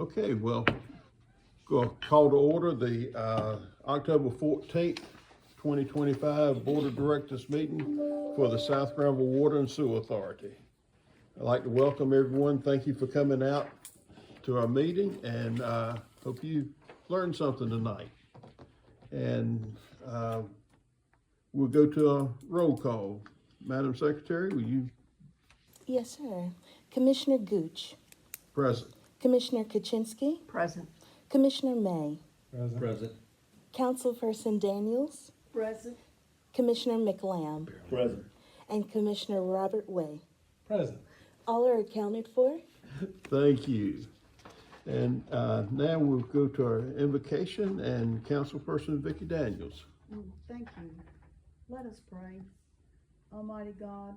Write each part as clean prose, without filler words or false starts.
Okay, well, go call to order the October 14th, 2025 Board of Directors meeting for the South Granville Water and Sewer Authority. I'd like to welcome everyone. Thank you for coming out to our meeting, and hope you learned something tonight. And we'll go to a roll call. Madam Secretary, will you? Yes, sir. Commissioner Gooch. Present. Commissioner Kaczynski. Present. Commissioner May. Present. Councilperson Daniels. Present. Commissioner McLamb. Present. And Commissioner Robert Way. Present. All are accounted for. Thank you. And now we'll go to our invocation and Councilperson Vicki Daniels. Thank you. Let us pray. Almighty God,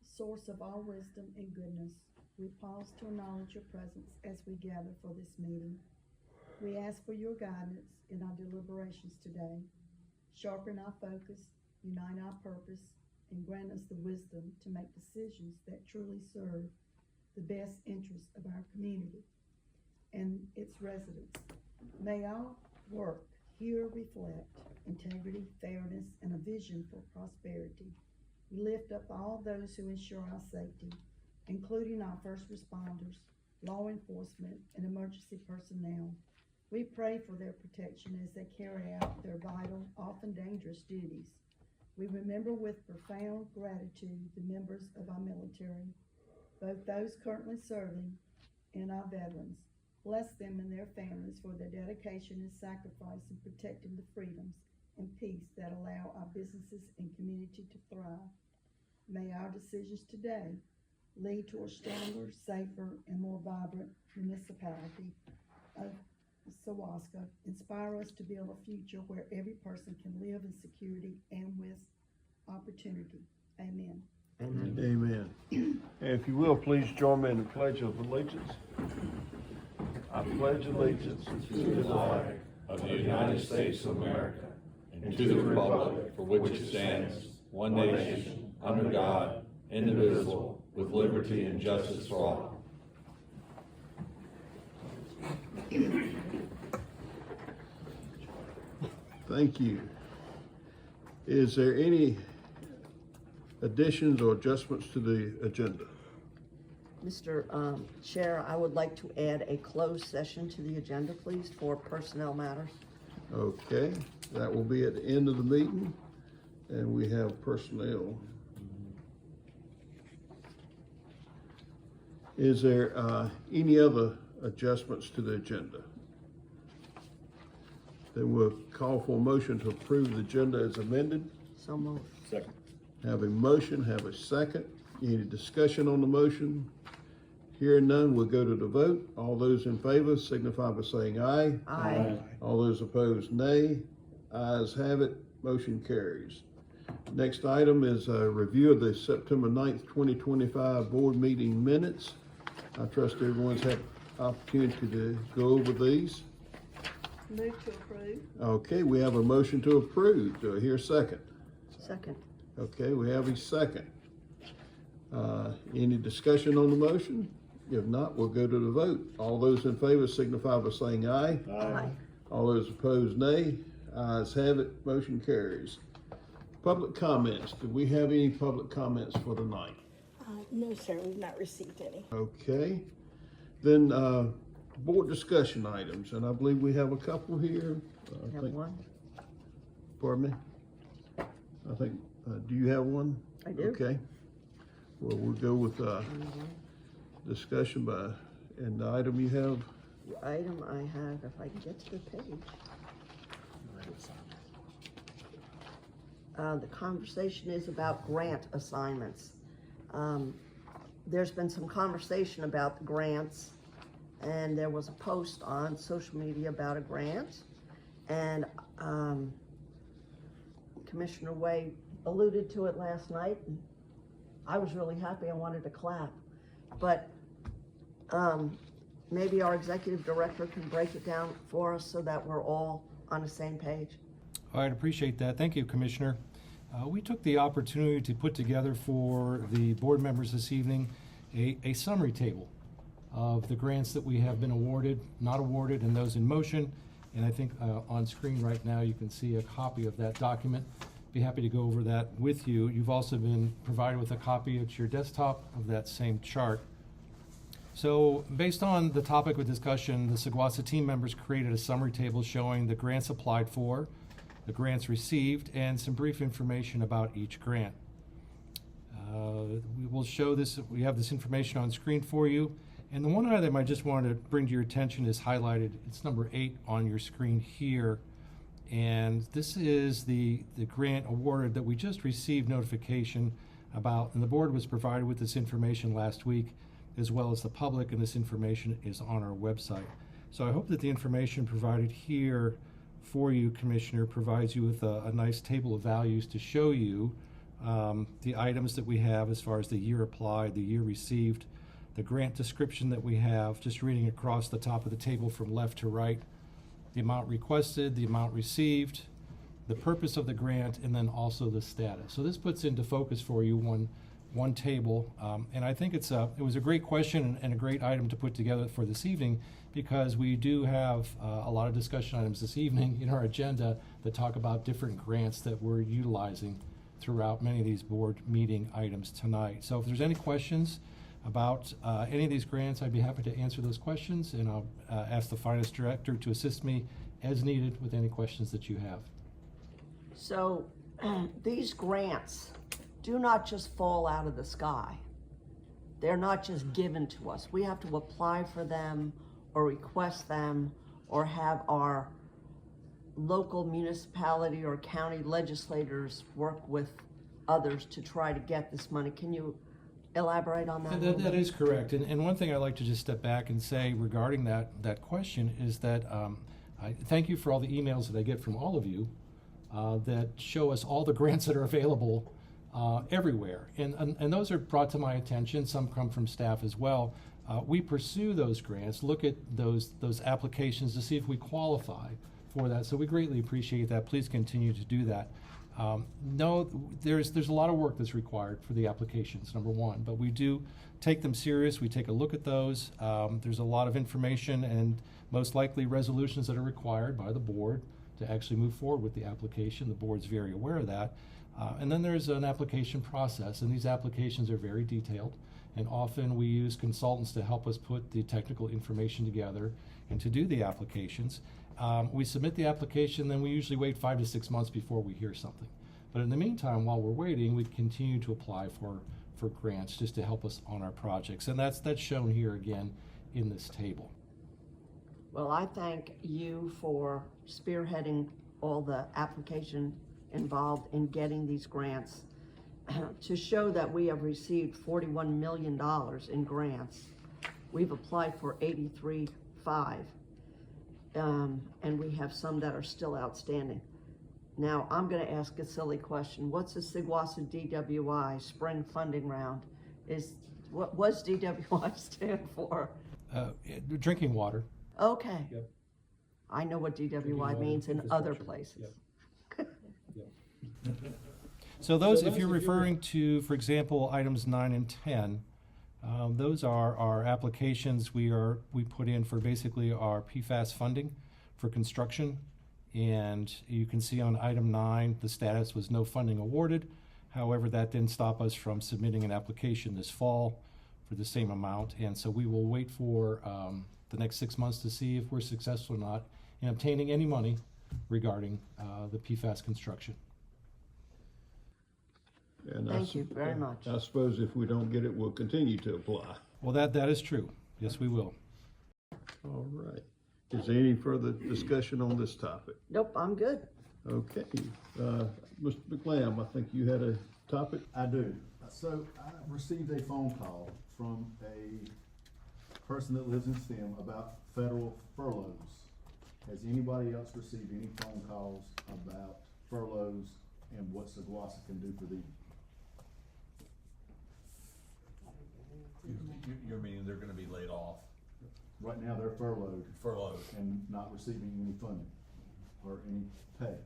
source of all wisdom and goodness, we pause to acknowledge your presence as we gather for this meeting. We ask for your guidance in our deliberations today. Sharpen our focus, unite our purpose, and grant us the wisdom to make decisions that truly serve the best interests of our community and its residents. May our work here reflect integrity, fairness, and a vision for prosperity. We lift up all those who ensure our safety, including our first responders, law enforcement, and emergency personnel. We pray for their protection as they carry out their vital, often dangerous duties. We remember with profound gratitude the members of our military, both those currently serving and our veterans. Bless them and their families for their dedication and sacrifice in protecting the freedoms and peace that allow our businesses and community to thrive. May our decisions today lead to a stronger, safer, and more vibrant municipality of Sawaska. Inspire us to build a future where every person can live in security and with opportunity. Amen. Amen. Amen. And if you will, please join me in the Pledge of Allegiance. I pledge allegiance To the flag of the United States of America and to the republic for which it stands, one nation, under God, indivisible, with liberty and justice for all. Thank you. Is there any additions or adjustments to the agenda? Mr. Chair, I would like to add a closed session to the agenda, please, for personnel matters. Okay, that will be at the end of the meeting, and we have personnel. Is there any other adjustments to the agenda? Then we'll call for a motion to approve the agenda as amended. So moved. Second. Have a motion, have a second. Any discussion on the motion? Hearing none, we'll go to the vote. All those in favor signify by saying aye. Aye. All those opposed, nay. Ayes have it, motion carries. Next item is a review of the September 9th, 2025 board meeting minutes. I trust everyone's had opportunity to go over these. Move to approve. Okay, we have a motion to approve. Do I hear a second? Second. Okay, we have a second. Any discussion on the motion? If not, we'll go to the vote. All those in favor signify by saying aye. Aye. All those opposed, nay. Ayes have it, motion carries. Public comments. Do we have any public comments for tonight? No, sir. We've not received any. Okay. Then board discussion items, and I believe we have a couple here. Have one? Pardon me? I think, do you have one? I do. Okay. Well, we'll go with discussion by, and the item you have. The item I have, if I can get to the page. The conversation is about grant assignments. There's been some conversation about the grants, and there was a post on social media about a grant, and Commissioner Way alluded to it last night, and I was really happy. I wanted to clap, but maybe our executive director can break it down for us so that we're all on the same page. I'd appreciate that. Thank you, Commissioner. We took the opportunity to put together for the board members this evening a summary table of the grants that we have been awarded, not awarded, and those in motion. And I think on screen right now you can see a copy of that document. Be happy to go over that with you. You've also been provided with a copy at your desktop of that same chart. So based on the topic of discussion, the Saguasa team members created a summary table showing the grants applied for, the grants received, and some brief information about each grant. We will show this, we have this information on screen for you. And the one item I just wanted to bring to your attention is highlighted. It's number 8 on your screen here. And this is the grant awarded that we just received notification about, and the board was provided with this information last week, as well as the public, and this information is on our website. So I hope that the information provided here for you, Commissioner, provides you with a nice table of values to show you the items that we have as far as the year applied, the year received, the grant description that we have, just reading across the top of the table from left to right, the amount requested, the amount received, the purpose of the grant, and then also the status. So this puts into focus for you one table, and I think it was a great question and a great item to put together for this evening, because we do have a lot of discussion items this evening in our agenda that talk about different grants that we're utilizing throughout many of these board meeting items tonight. So if there's any questions about any of these grants, I'd be happy to answer those questions, and I'll ask the finance director to assist me as needed with any questions that you have. So these grants do not just fall out of the sky. They're not just given to us. We have to apply for them or request them or have our local municipality or county legislators work with others to try to get this money. Can you elaborate on that? That is correct. And one thing I'd like to just step back and say regarding that question is that I thank you for all the emails that I get from all of you that show us all the grants that are available everywhere. And those are brought to my attention. Some come from staff as well. We pursue those grants, look at those applications to see if we qualify for that. So we greatly appreciate that. Please continue to do that. No, there's a lot of work that's required for the applications, number one, but we do take them serious. We take a look at those. There's a lot of information and most likely resolutions that are required by the board to actually move forward with the application. The board's very aware of that. And then there's an application process, and these applications are very detailed, and often we use consultants to help us put the technical information together and to do the applications. We submit the application, then we usually wait 5 to 6 months before we hear something. But in the meantime, while we're waiting, we continue to apply for grants just to help us on our projects. And that's shown here again in this table. Well, I thank you for spearheading all the application involved in getting these grants to show that we have received $41 million in grants. We've applied for 83.5, and we have some that are still outstanding. Now, I'm going to ask a silly question. What's the Saguasa DWI spring funding round? What does DWI stand for? Drinking water. Okay. Yep. I know what DWI water means in other infrastructure. places. Yep. So those, if you're referring to, for example, items 9 and 10, those are our applications we put in for basically our PFAS funding for construction. And you can see on item 9, the status was no funding awarded. However, that didn't stop us from submitting an application this fall for the same amount. And so we will wait for the next 6 months to see if we're successful or not in obtaining any money regarding the PFAS construction. And Thank you very much. I suppose if we don't get it, we'll continue to apply. Well, that is true. Yes, we will. All right. Is there any further discussion on this topic? Nope, I'm good. Okay. Mr. McLam, I think you had a topic? I do. So I received a phone call from a person that lives in STEM about federal furloughs. Has anybody else received any phone calls about furloughs and what Saguasa can do for them? You're meaning they're gonna be laid off, Right now, they're furloughed furloughed. and not receiving any funding or any pay.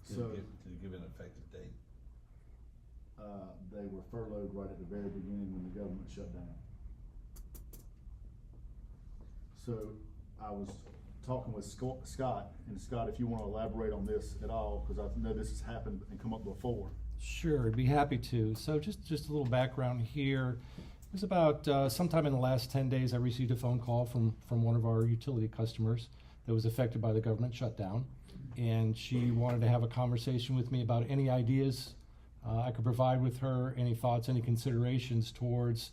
So, Did you give an effective date? they were furloughed right at the very beginning when the government shut down. So I was talking with Scott, and Scott, if you want to elaborate on this at all, because I know this has happened and come up before. Sure, I'd be happy to. So just a little background here. It was about sometime in the last 10 days, I received a phone call from one of our utility customers that was affected by the government shutdown. And she wanted to have a conversation with me about any ideas I could provide with her, any thoughts, any considerations towards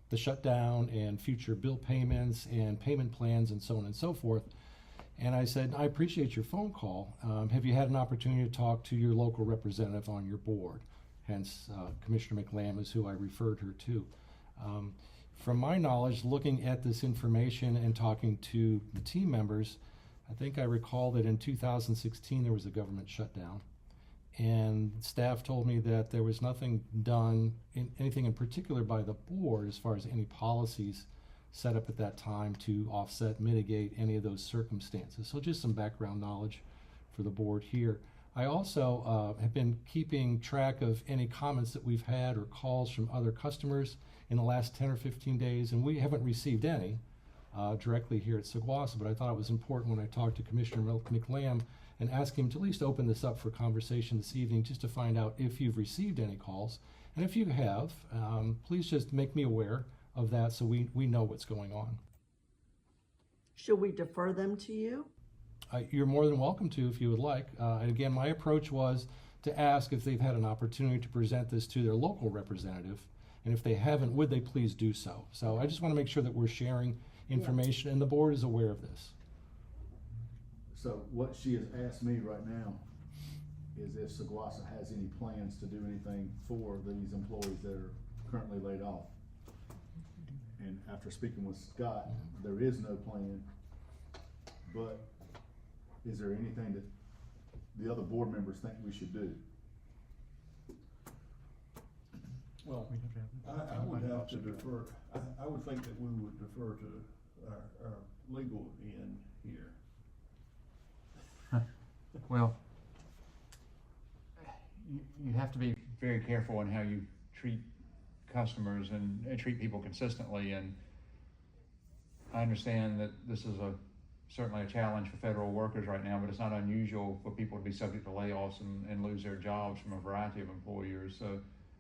the shutdown and future bill payments and payment plans and so on and so forth. And I said, I appreciate your phone call. Have you had an opportunity to talk to your local representative on your board? Hence, Commissioner McLam is who I referred her to. From my knowledge, looking at this information and talking to the team members, I think I recall that in 2016 there was a government shutdown. And staff told me that there was nothing done, anything in particular by the board as far as any policies set up at that time to offset, mitigate any of those circumstances. So just some background knowledge for the board here. I also have been keeping track of any comments that we've had or calls from other customers in the last 10 or 15 days, and we haven't received any directly here at Saguasa, but I thought it was important when I talked to Commissioner McLam and ask him to at least open this up for conversation this evening just to find out if you've received any calls. And if you have, please just make me aware of that so we know what's going on. Should we defer them to you? You're more than welcome to if you would like. And again, my approach was to ask if they've had an opportunity to present this to their local representative. And if they haven't, would they please do so? So I just want to make sure that we're sharing information and the board is aware of this. So what she has asked me right now is if Saguasa has any plans to do anything for these employees that are currently laid off. And after speaking with Scott, there is no plan, but is there anything that the other board members think we should do? Well, I would have to defer, I would think that we would defer to our legal end here. Well, you have to be very careful in how you treat customers and treat people consistently. And I understand that this is certainly a challenge for federal workers right now, but it's not unusual for people to be subject to layoffs and lose their jobs from a variety of employers. So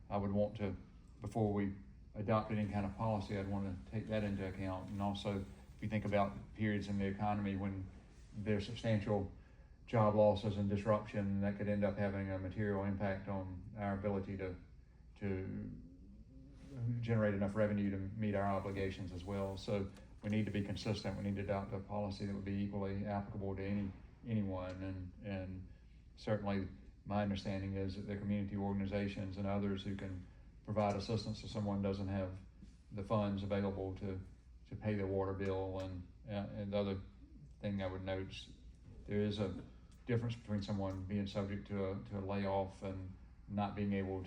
I would want to, before we adopt any kind of policy, I'd want to take that into account. And also, if you think about periods in the economy when there's substantial job losses and disruption, that could end up having a material impact on our ability to generate enough revenue to meet our obligations as well. So we need to be consistent. We need to adopt a policy that would be equally applicable to anyone. And certainly my understanding is that the community organizations and others who can provide assistance if someone doesn't have the funds available to pay their water bill. And the other thing I would note is there is a difference between someone being subject to a layoff and not being able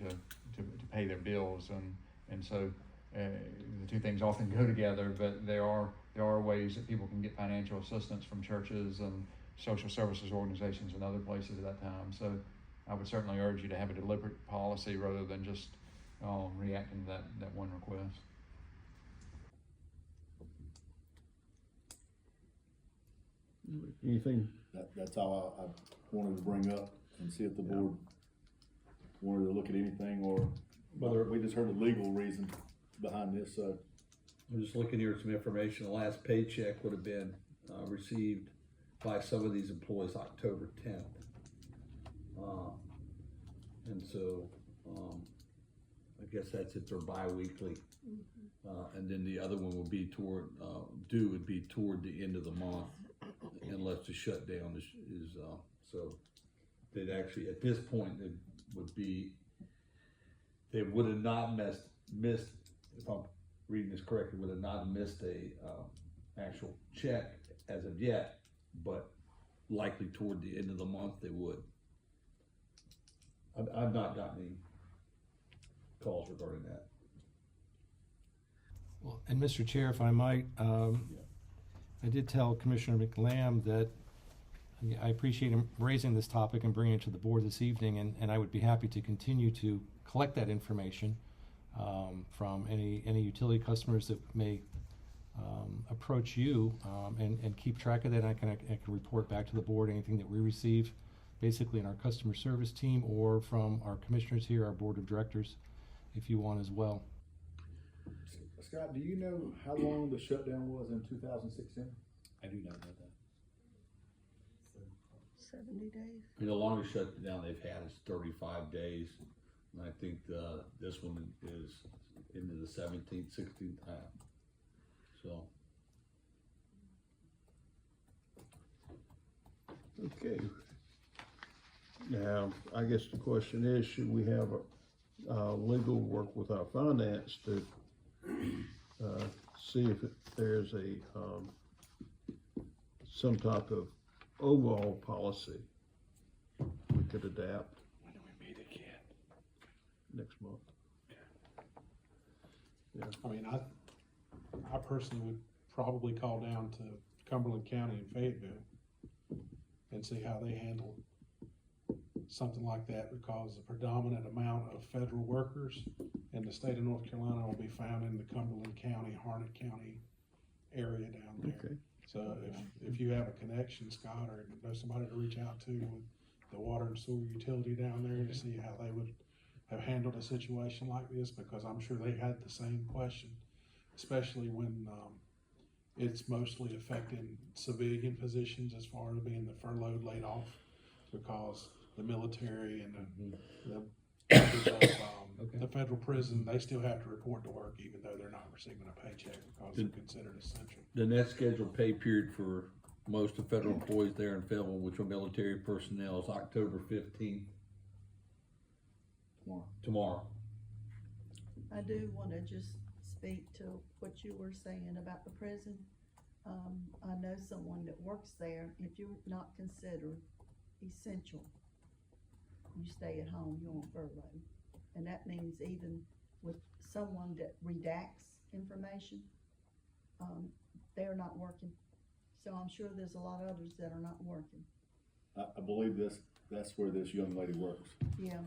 to pay their bills. And so the two things often go together, but there are ways that people can get financial assistance from churches and social services organizations and other places at that time. So I would certainly urge you to have a deliberate policy rather than just reacting to that one request. Anything? That's all I wanted to bring up and see if the board wanted to look at anything or whether we just heard the legal reason behind this, so. I'm just looking here at some information. The last paycheck would have been received by some of these employees October 10th. And so I guess that's if they're bi-weekly. And then the other one would be toward the end of the month, unless the shutdown is so they'd actually, at this point, they would have not missed, if I'm reading this correctly, would have not missed a actual check as of yet, but likely toward the end of the month they would. I've not gotten any calls regarding that. Well, and Mr. Chair, if I might, I did tell Commissioner McLam that I appreciate him raising this topic and bringing it to the board this evening, and I would be happy to continue to collect that information from any utility customers that may approach you and keep track of that. I can report back to the board anything that we receive, basically in our customer service team or from our commissioners here, our board of directors, if you want as well. Scott, do you know how long the shutdown was in 2016? I do not know that. 70 days. And the longest shutdown they've had is 35 days. And I think, this one is into the 17th, 16th half. So. Okay. Now, I guess the question is, should we have legal work with our finance to see if there's a some type of overall policy we could adapt? When do we meet again? Next month. I mean, I personally would probably call down to Cumberland County and Fayetteville and see how they handle something like that, because the predominant amount of federal workers in the state of North Carolina will be found in the Cumberland County, Harnett County area down there. Okay. So if you have a connection, Scott, or know somebody to reach out to with the water and sewer utility down there to see how they would have handled a situation like this, because I'm sure they had the same question, especially when it's mostly affecting civilian positions as far as being the furloughed, laid off, because the military and the the federal prison, they still have to report to work even though they're not receiving a paycheck, because they're considered essential. The next scheduled pay period for most of federal employees there in Fayetteville, which are military personnel, is October 15th. Tomorrow. I do wanna just speak to what you were saying about the prison. I know someone that works there. If you're not considered essential, you stay at home, you're on furlough. And that means even with someone that redacts information, they're not working. So I'm sure there's a lot of others that are not working. I believe that's where this young lady works. Yeah,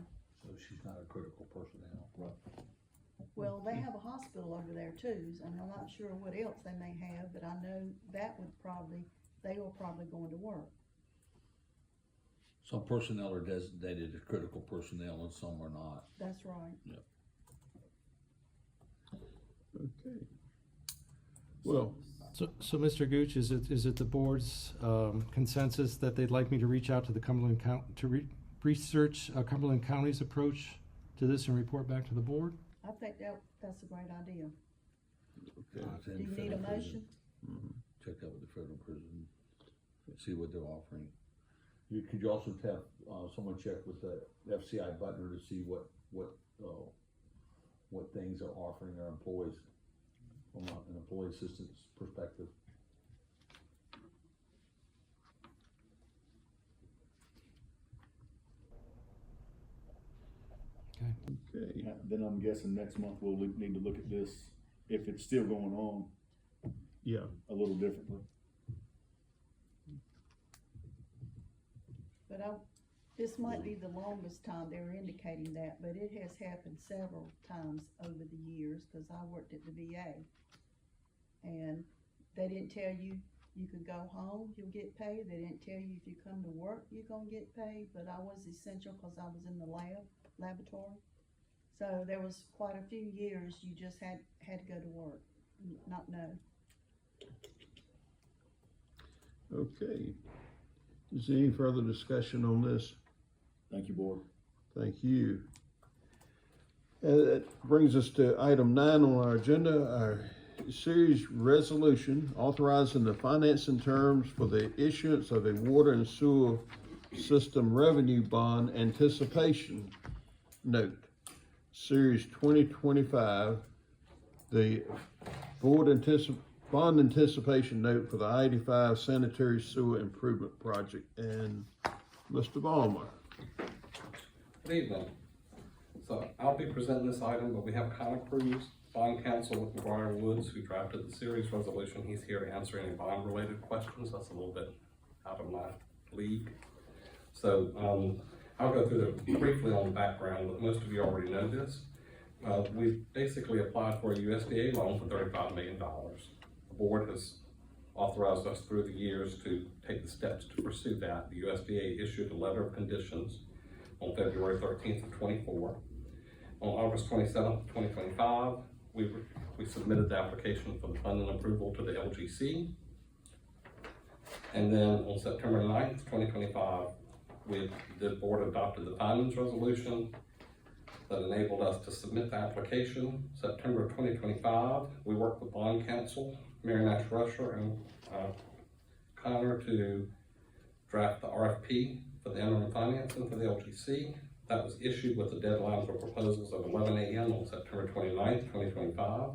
So she's not a critical personnel. Right. well, they have a hospital over there too, and I'm not sure what else they may have, but I know that they were probably going to work. Some personnel are designated as critical personnel and some are not. That's right. Yep. Okay. Well, So Mr. Gooch, is it the board's consensus that they'd like me to reach out to the Cumberland County, to research Cumberland County's approach to this and report back to the board? I think that's a great idea. okay. It's in Do you need a federal prison. motion? Check out with the federal prison, see what they're offering. Could you also have, someone check with the FCI Butler to see what things are offering their employees from an employee assistance perspective? Okay. Then I'm guessing next month we'll need to look at this, if it's still going on, Yeah. a little differently. But this might be the longest time they were indicating that, but it has happened several times over the years, cause I worked at the VA. And they didn't tell you could go home, you'll get paid. They didn't tell you if you come to work, you're gonna get paid, but I was essential cause I was in the laboratory. So there was quite a few years you just had to go to work, not know. Okay. Is there any further discussion on this? Thank you, board. Thank you. That brings us to item 9 on our agenda, our series resolution authorizing the financing terms for the issuance of a water and sewer system revenue bond anticipation note, series 2025, the bond anticipation note for the I-85 sanitary sewer improvement project. And Mr. Ballmer. Good evening. So I'll be presenting this item, but we have Connor Cruz, bond counsel with McGuire Woods, who drafted the series resolution. He's here to answer any bond related questions. That's a little bit out of my league. So I'll go through briefly on the background, but most of you already know this. We basically applied for a USDA loan for $35 million. The board has authorized us through the years to take the steps to pursue that. The USDA issued a letter of conditions on February 13th of 24. On August 27th, 2025, we submitted the application for the funding approval to the LGC. And then on September 9th, 2025, the board adopted the findings resolution that enabled us to submit the application. September 2025, we worked with bond counsel, Mary Nash Rusher and Connor to draft the RFP for the interim financing for the LGC. That was issued with the deadline for proposals of 11 a.m. on September 29th, 2025.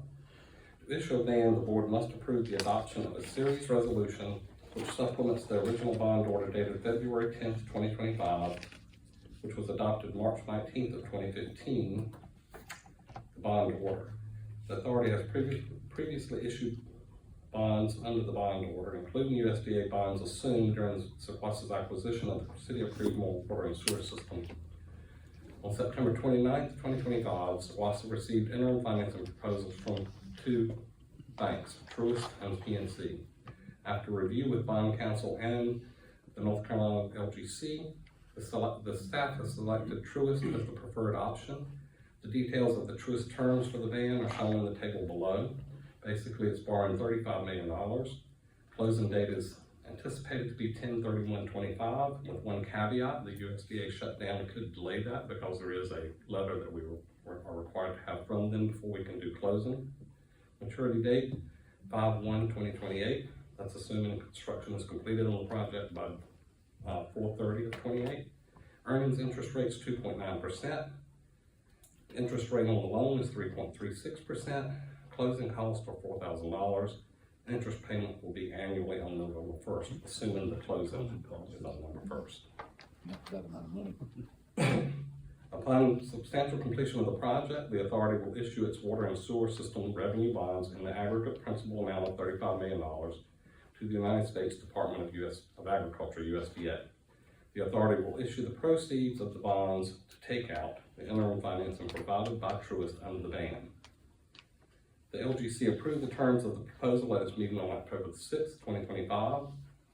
To issue a ban, the board must approve the adoption of a series resolution which supplements the original bond order dated February 10th, 2025, which was adopted March 19th of 2015, the bond order. The authority has previously issued bonds under the bond order, including USDA bonds assumed during Sequoia's acquisition of the city-approved water and sewer system. On September 29th, 2025, Sequoia received interim financing proposals from two banks, Truist and PNC. After review with bond counsel and the North Carolina LGC, the staff has selected Truist as the preferred option. The details of the Truist terms for the ban are shown in the table below. Basically, it's borrowing $35 million. Closing date is anticipated to be 10/31/25, with one caveat: the USDA shutdown could delay that because there is a letter that we are required to have from them before we can do closing. Maturity date 5/1/2028. That's assuming construction is completed on the project by 4/30 of 28. Earnings interest rate's 2.9%. Interest rate on the loan is 3.36%. Closing costs are $4,000. Interest payment will be annually on November 1st, assuming the closing is on November 1st. That amount of money. Upon substantial completion of the project, the authority will issue its water and sewer system revenue bonds in the aggregate principal amount of $35 million to the United States Department of Agriculture, USDA. The authority will issue the proceeds of the bonds to take out the interim financing provided by Truist under the ban. The LGC approved the terms of the proposal at its meeting on October 6, 2025.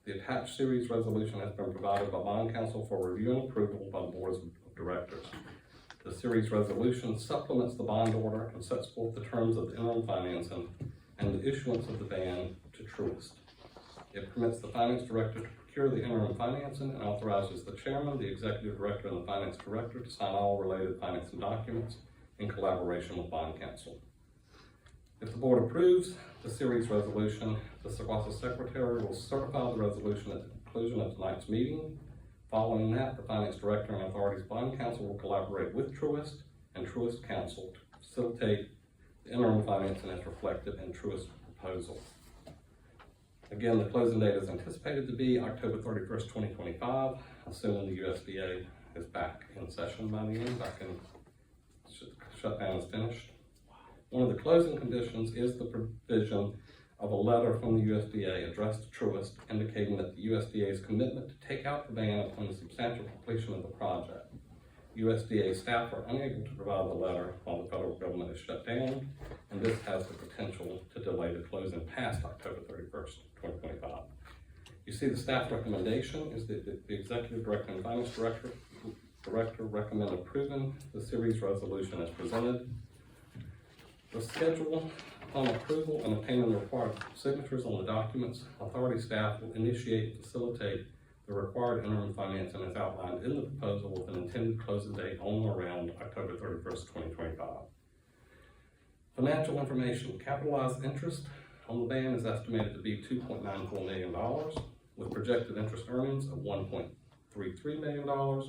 The attached series resolution has been provided by bond counsel for review and approval by the boards of directors. The series resolution supplements the bond order and sets forth the terms of the interim financing and the issuance of the ban to Truist. It permits the finance director to procure the interim financing and authorizes the chairman, the executive director, and the finance director to sign all related financing documents in collaboration with bond counsel. If the board approves the series resolution, the Sequoia secretary will certify the resolution at the conclusion of tonight's meeting. Following that, the finance director and authority's bond counsel will collaborate with Truist and Truist counsel to facilitate the interim financing as reflected in Truist's proposal. Again, the closing date is anticipated to be October 31st, 2025, assuming the USDA is back in session by the end, shutdown is finished. One of the closing conditions is the provision of a letter from the USDA addressed to Truist indicating that the USDA's commitment to take out the ban upon the substantial completion of the project. USDA staff are unable to provide the letter while the federal government is shut down, and this has the potential to delay the closing past October 31st, 2025. You see the staff recommendation is that the executive director and finance director recommend approving the series resolution as presented. The schedule, upon approval and obtaining the required signatures on the documents, authority staff will initiate and facilitate the required interim financing as outlined in the proposal with an intended closing date on or around October 31st, 2025. Financial information. Capitalized interest on the ban is estimated to be $2.94 million, with projected interest earnings of $1.33 million,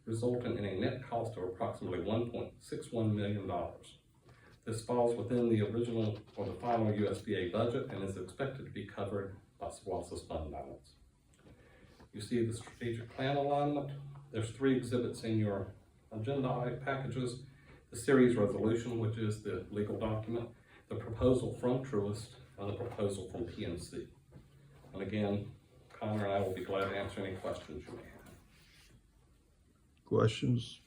resulting in a net cost of approximately $1.61 million. This falls within the original or the final USDA budget and is expected to be covered by Sequoia's fund balance. You see the strategic plan alignment. There's 3 exhibits in your agenda packages. The series resolution, which is the legal document, the proposal from Truist, and the proposal from PNC. And again, Connor and I will be glad to answer any questions you may have. Questions?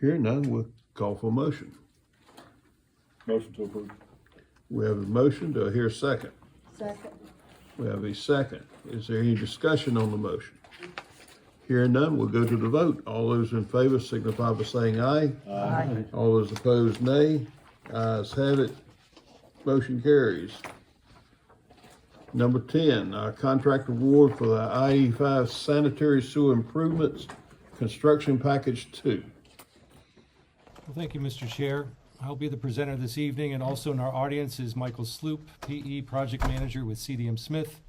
Hearing none, we'll call for a motion. Motion to approve. We have a motion. Do I hear a second? Second. We have a second. Is there any discussion on the motion? Hearing none, we'll go to the vote. All those in favor signify by saying aye. Aye. All those opposed, nay. Ayes have it. Motion carries. Number 10, contract award for the I-85 sanitary sewer improvements, construction package 2. Well, thank you, Mr. Chair. I'll be the presenter this evening, and also in our audience is Michael Sloop, PE Project Manager with CDM Smith.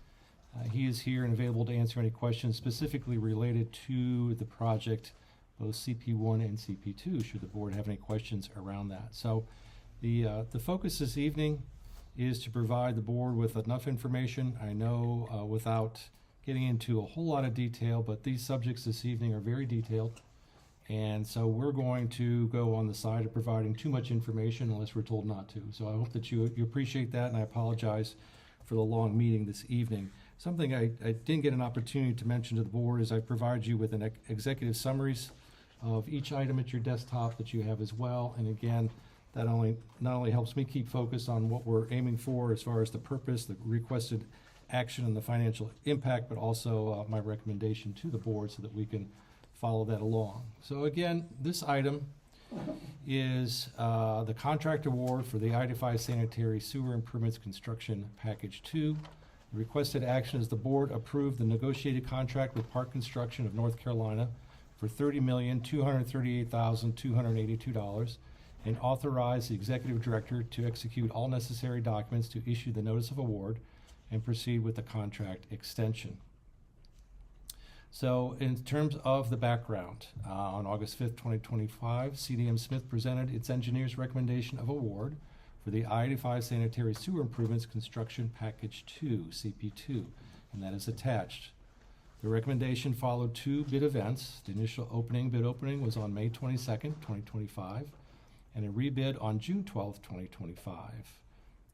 He is here and available to answer any questions specifically related to the project, both CP1 and CP2, should the board have any questions around that. So the focus this evening is to provide the board with enough information. I know without getting into a whole lot of detail, but these subjects this evening are very detailed. And so we're going to go on the side of providing too much information unless we're told not to. So I hope that you appreciate that, and I apologize for the long meeting this evening. Something I didn't get an opportunity to mention to the board is I provide you with an executive summaries of each item at your desktop that you have as well. And again, that not only helps me keep focused on what we're aiming for as far as the purpose, the requested action, and the financial impact, but also my recommendation to the board so that we can follow that along. So again, this item is the contract award for the I-85 sanitary sewer improvements construction package 2. The requested action is the board approve the negotiated contract with Park Construction of North Carolina for $30,238,282 and authorize the executive director to execute all necessary documents to issue the notice of award and proceed with the contract extension. So in terms of the background, on August 5th, 2025, CDM Smith presented its engineer's recommendation of award for the I-85 sanitary sewer improvements construction package 2, CP2, and that is attached. The recommendation followed 2 bid events. The initial bid opening was on May 22nd, 2025, and a rebid on June 12th, 2025.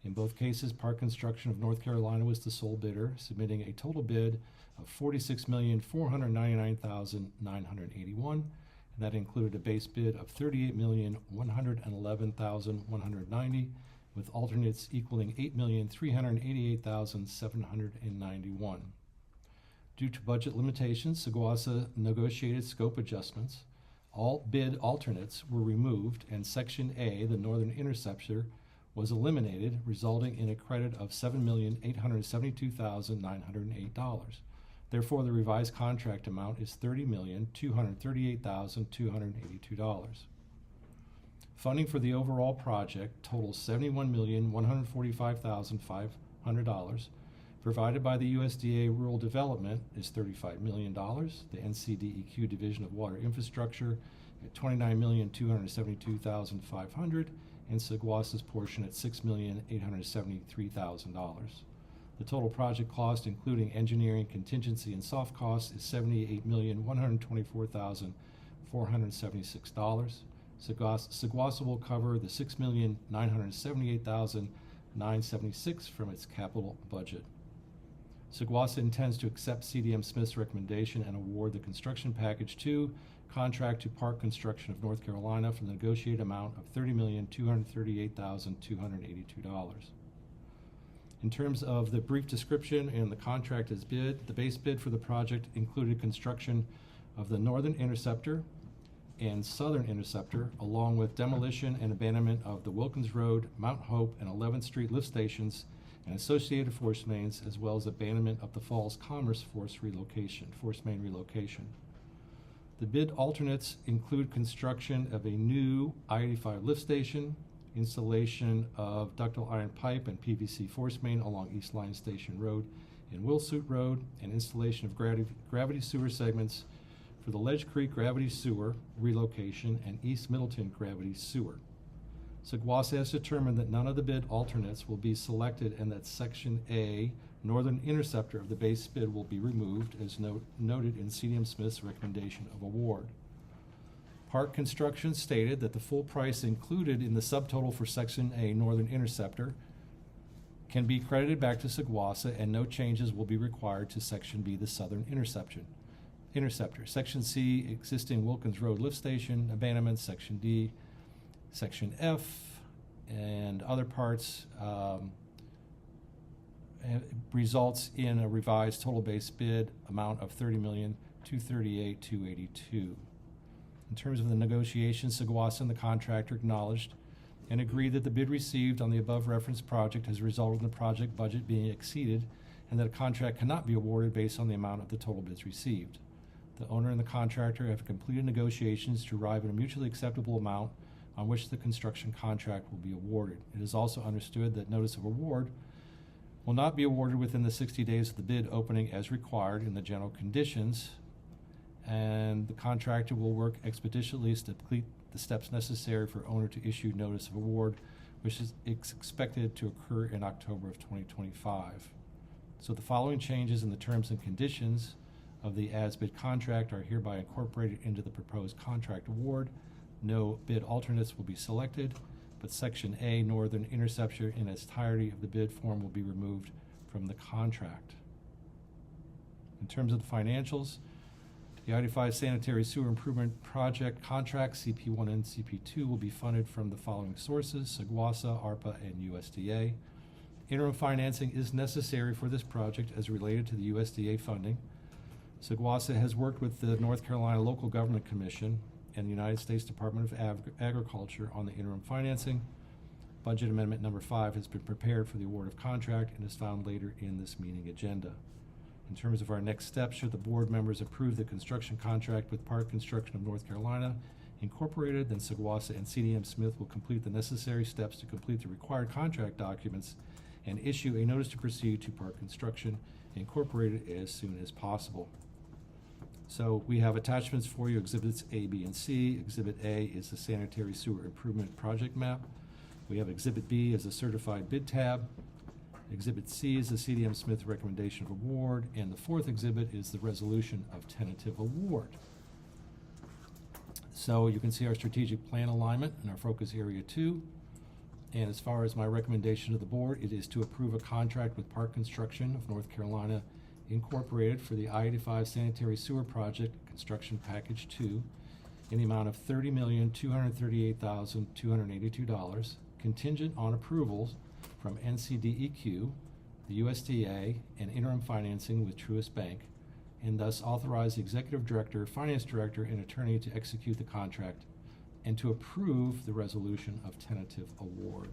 In both cases, Park Construction of North Carolina was the sole bidder, submitting a total bid of $46,499,981, and that included a base bid of $38,111,190, with alternates equaling $8,388,791. Due to budget limitations, Seguasa negotiated scope adjustments. All bid alternates were removed, and Section A, the Northern Interceptor, was eliminated, resulting in a credit of $7,872,908. Therefore, the revised contract amount is $30,238,282. Funding for the overall project totals $71,145,500. Provided by the USDA Rural Development is $35 million. The NCDEQ Division of Water Infrastructure at $29,272,500, and Seguasa's portion at $6,873,000. The total project cost, including engineering, contingency, and soft costs, is $78,124,476. Seguasa will cover the $6,978,976 from its capital budget. Seguasa intends to accept CDM Smith's recommendation and award the construction package 2 contract to Park Construction of North Carolina for the negotiated amount of $30,238,282. In terms of the brief description and the contract as bid, the base bid for the project included construction of the Northern Interceptor and Southern Interceptor, along with demolition and abandonment of the Wilkins Road, Mount Hope, and 11th Street lift stations and associated force mains, as well as abandonment of the Falls Commerce force main relocation. The bid alternates include construction of a new I-85 lift station, installation of ductile iron pipe and PVC force main along East Line Station Road and Willsuit Road, and installation of gravity sewer segments for the Ledge Creek Gravity Sewer relocation and East Middleton Gravity Sewer. Seguasa has determined that none of the bid alternates will be selected and that Section A, Northern Interceptor of the base bid, will be removed, as noted in CDM Smith's recommendation of award. Park Construction stated that the full price included in the subtotal for Section A, Northern Interceptor, can be credited back to Seguasa, and no changes will be required to Section B, the Southern Interceptor. Section C, existing Wilkins Road lift station abandonment. Section D, Section F, and other parts results in a revised total base bid amount of $30,238,282. In terms of the negotiations, Seguasa and the contractor acknowledged and agreed that the bid received on the above referenced project has resulted in the project budget being exceeded and that a contract cannot be awarded based on the amount of the total bids received. The owner and the contractor have completed negotiations to arrive at a mutually acceptable amount on which the construction contract will be awarded. It is also understood that notice of award will not be awarded within the 60 days of the bid opening as required in the general conditions, and the contractor will work expeditiously to complete the steps necessary for owner to issue notice of award, which is expected to occur in October of 2025. So the following changes in the terms and conditions of the as-bid contract are hereby incorporated into the proposed contract award. No bid alternates will be selected, but Section A, Northern Interceptor, in its entirety of the bid form will be removed from the contract. In terms of the financials, the I-85 Sanitary Sewer Improvement Project contract, CP1 and CP2, will be funded from the following sources: Seguasa, ARPA, and USDA. Interim financing is necessary for this project as related to the USDA funding. Seguasa has worked with the North Carolina Local Government Commission and the United States Department of Agriculture on the interim financing. Budget Amendment number 5 has been prepared for the award of contract and is found later in this meeting agenda. In terms of our next steps, should the board members approve the construction contract with Park Construction of North Carolina Incorporated, then Seguasa and CDM Smith will complete the necessary steps to complete the required contract documents and issue a notice to proceed to Park Construction Incorporated as soon as possible. So we have attachments for you, Exhibits A, B, and C. Exhibit A is the Sanitary Sewer Improvement Project Map. We have Exhibit B as a certified bid tab. Exhibit C is the CDM Smith Recommendation of Award, and the fourth exhibit is the Resolution of Tentative Award. So you can see our strategic plan alignment in our focus area 2. And as far as my recommendation to the board, it is to approve a contract with Park Construction of North Carolina Incorporated for the I-85 Sanitary Sewer Project Construction Package 2 in the amount of $30,238,282, contingent on approvals from NCDEQ, the USDA, and interim financing with Truist Bank, and thus authorize the Executive Director, Finance Director, and Attorney to execute the contract and to approve the resolution of tentative award.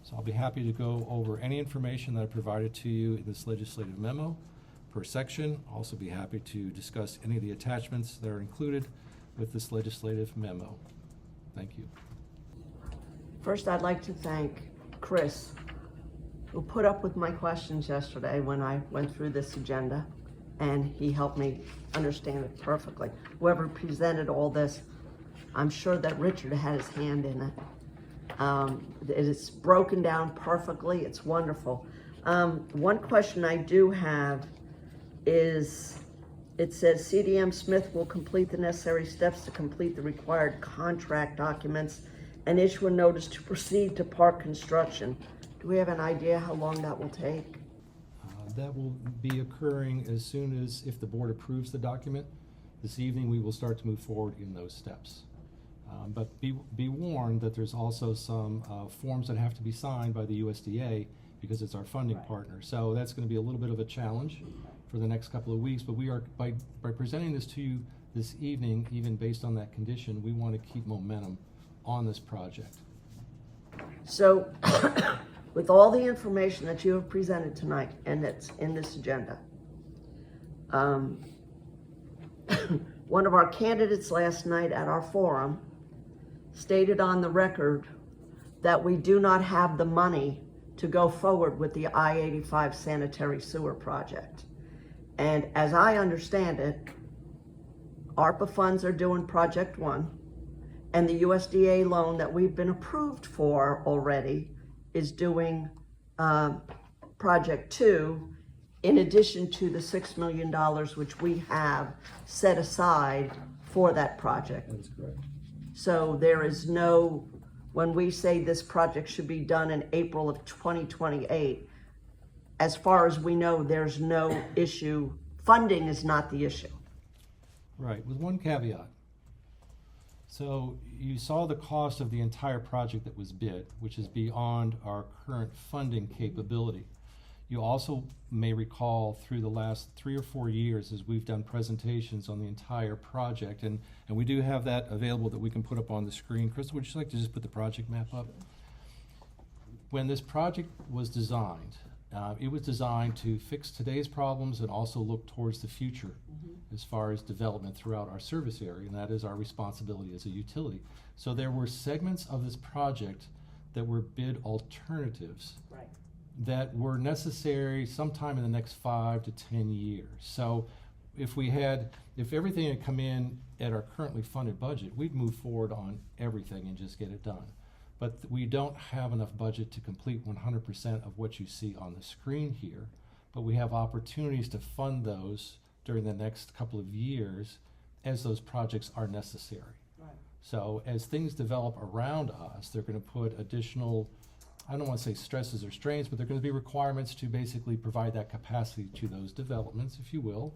So I'll be happy to go over any information that I provided to you in this legislative memo per section. I'll also be happy to discuss any of the attachments that are included with this legislative memo. Thank you. First, I'd like to thank Chris, who put up with my questions yesterday when I went through this agenda, and he helped me understand it perfectly. Whoever presented all this, I'm sure that Richard had his hand in it. It is broken down perfectly. It's wonderful. One question I do have is, it says CDM Smith will complete the necessary steps to complete the required contract documents and issue a notice to proceed to Park Construction. Do we have an idea how long that will take? That will be occurring as soon as, if the board approves the document, this evening we will start to move forward in those steps. But be warned that there's also some forms that have to be signed by the USDA because it's our funding partner. So that's going to be a little bit of a challenge for the next couple of weeks. But we are, by presenting this to you this evening, even based on that condition, we want to keep momentum on this project. So, with all the information that you have presented tonight and that's in this agenda, one of our candidates last night at our forum stated on the record that we do not have the money to go forward with the I-85 sanitary sewer project. And as I understand it, ARPA funds are doing project 1, and the USDA loan that we've been approved for already is doing project 2, in addition to the $6 million which we have set aside for that project. That's correct. So there is no, when we say this project should be done in April of 2028, as far as we know, there's no issue. Funding is not the issue. Right, with one caveat. So you saw the cost of the entire project that was bid, which is beyond our current funding capability. You also may recall through the last 3 or 4 years as we've done presentations on the entire project, and we do have that available that we can put up on the screen. Crystal, would you like to just put the project map up? When this project was designed, it was designed to fix today's problems and also look towards the future as far as development throughout our service area, and that is our responsibility as a utility. So there were segments of this project that were bid alternatives Right. that were necessary sometime in the next 5 to 10 years. So if everything had come in at our currently funded budget, we'd move forward on everything and just get it done. But we don't have enough budget to complete 100% of what you see on the screen here, but we have opportunities to fund those during the next couple of years as those projects are necessary. Right. So as things develop around us, they're going to put additional, I don't want to say stresses or strains, but there are going to be requirements to basically provide that capacity to those developments, if you will,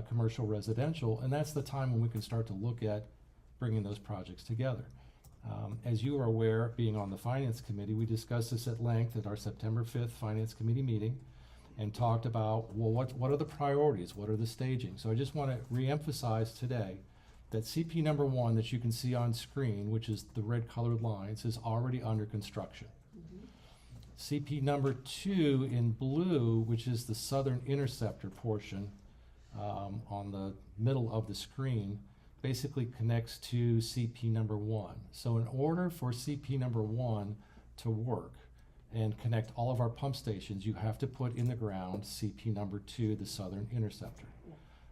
commercial, residential, and that's the time when we can start to look at bringing those projects together. As you are aware, being on the Finance Committee, we discussed this at length at our September 5th Finance Committee meeting and talked about, well, what are the priorities? What are the staging? So I just want to reemphasize today that CP number 1 that you can see on screen, which is the red colored lines, is already under construction. CP number 2 in blue, which is the southern interceptor portion on the middle of the screen, basically connects to CP number 1. So in order for CP number 1 to work and connect all of our pump stations, you have to put in the ground CP number 2, the southern interceptor.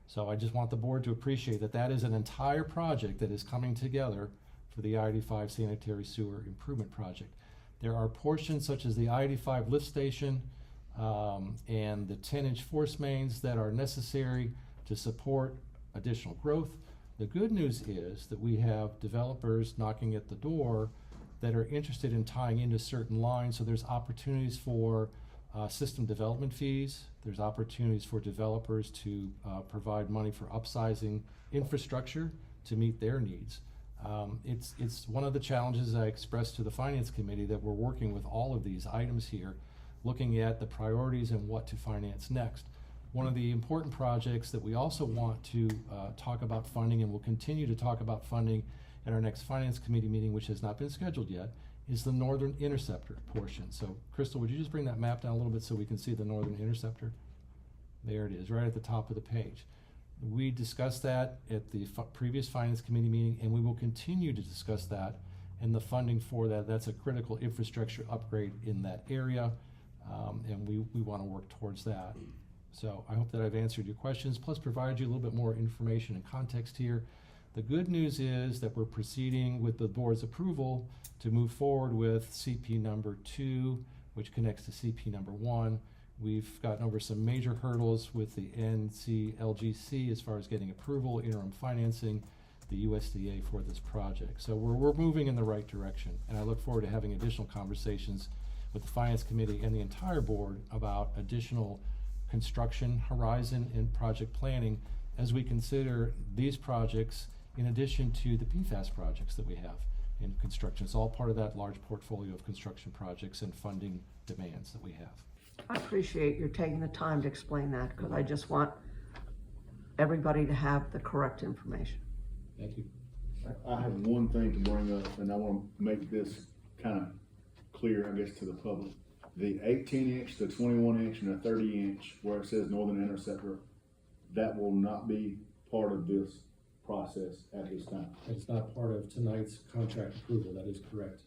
So I just want the board to appreciate that that is an entire project that is coming together for the I-85 sanitary sewer improvement project. There are portions such as the I-85 lift station and the 10-inch force mains that are necessary to support additional growth. The good news is that we have developers knocking at the door that are interested in tying into certain lines, so there's opportunities for system development fees. There's opportunities for developers to provide money for upsizing infrastructure to meet their needs. It's one of the challenges I expressed to the Finance Committee that we're working with all of these items here, looking at the priorities and what to finance next. One of the important projects that we also want to talk about funding, and we'll continue to talk about funding at our next Finance Committee meeting, which has not been scheduled yet, is the northern interceptor portion. So Crystal, would you just bring that map down a little bit so we can see the northern interceptor? There it is, right at the top of the page. We discussed that at the previous Finance Committee meeting, and we will continue to discuss that and the funding for that. That's a critical infrastructure upgrade in that area, and we want to work towards that. So I hope that I've answered your questions, plus provided you a little bit more information and context here. The good news is that we're proceeding with the board's approval to move forward with CP number 2, which connects to CP number 1. We've gotten over some major hurdles with the NCLGC as far as getting approval, interim financing, the USDA for this project. So we're moving in the right direction, and I look forward to having additional conversations with the Finance Committee and the entire board about additional construction horizon and project planning as we consider these projects in addition to the PFAS projects that we have in construction. It's all part of that large portfolio of construction projects and funding demands that we have. I appreciate you taking the time to explain that, because I just want everybody to have the correct information. Thank you. I have one thing to bring up, and I want to make this kind of clear, I guess, to the public. The 18-inch, the 21-inch, and the 30-inch, where it says Northern Interceptor, that will not be part of this process at this time. It's not part of tonight's contract approval, that is correct.